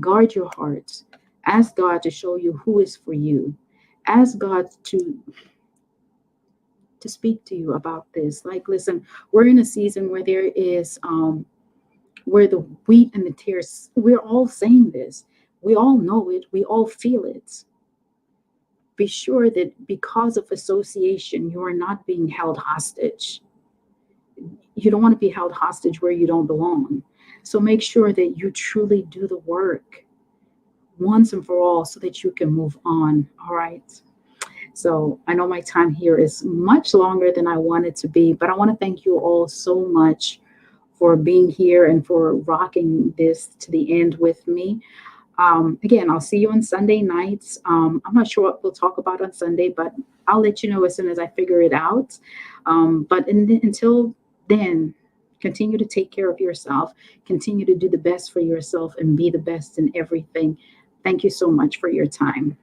Guard your heart. Ask God to show you who is for you. Ask God to speak to you about this. Like, listen, we're in a season where there is where the wheat and the tares, we're all saying this. We all know it. We all feel it. Be sure that because of association, you are not being held hostage. You don't want to be held hostage where you don't belong. So make sure that you truly do the work once and for all so that you can move on. All right. So I know my time here is much longer than I want it to be, but I want to thank you all so much for being here and for rocking this to the end with me. Again, I'll see you on Sunday nights. I'm not sure what we'll talk about on Sunday, but I'll let you know as soon as I figure it out. Until then, continue to take care of yourself, continue to do the best for yourself, and be the best in everything. Thank you so much for your time.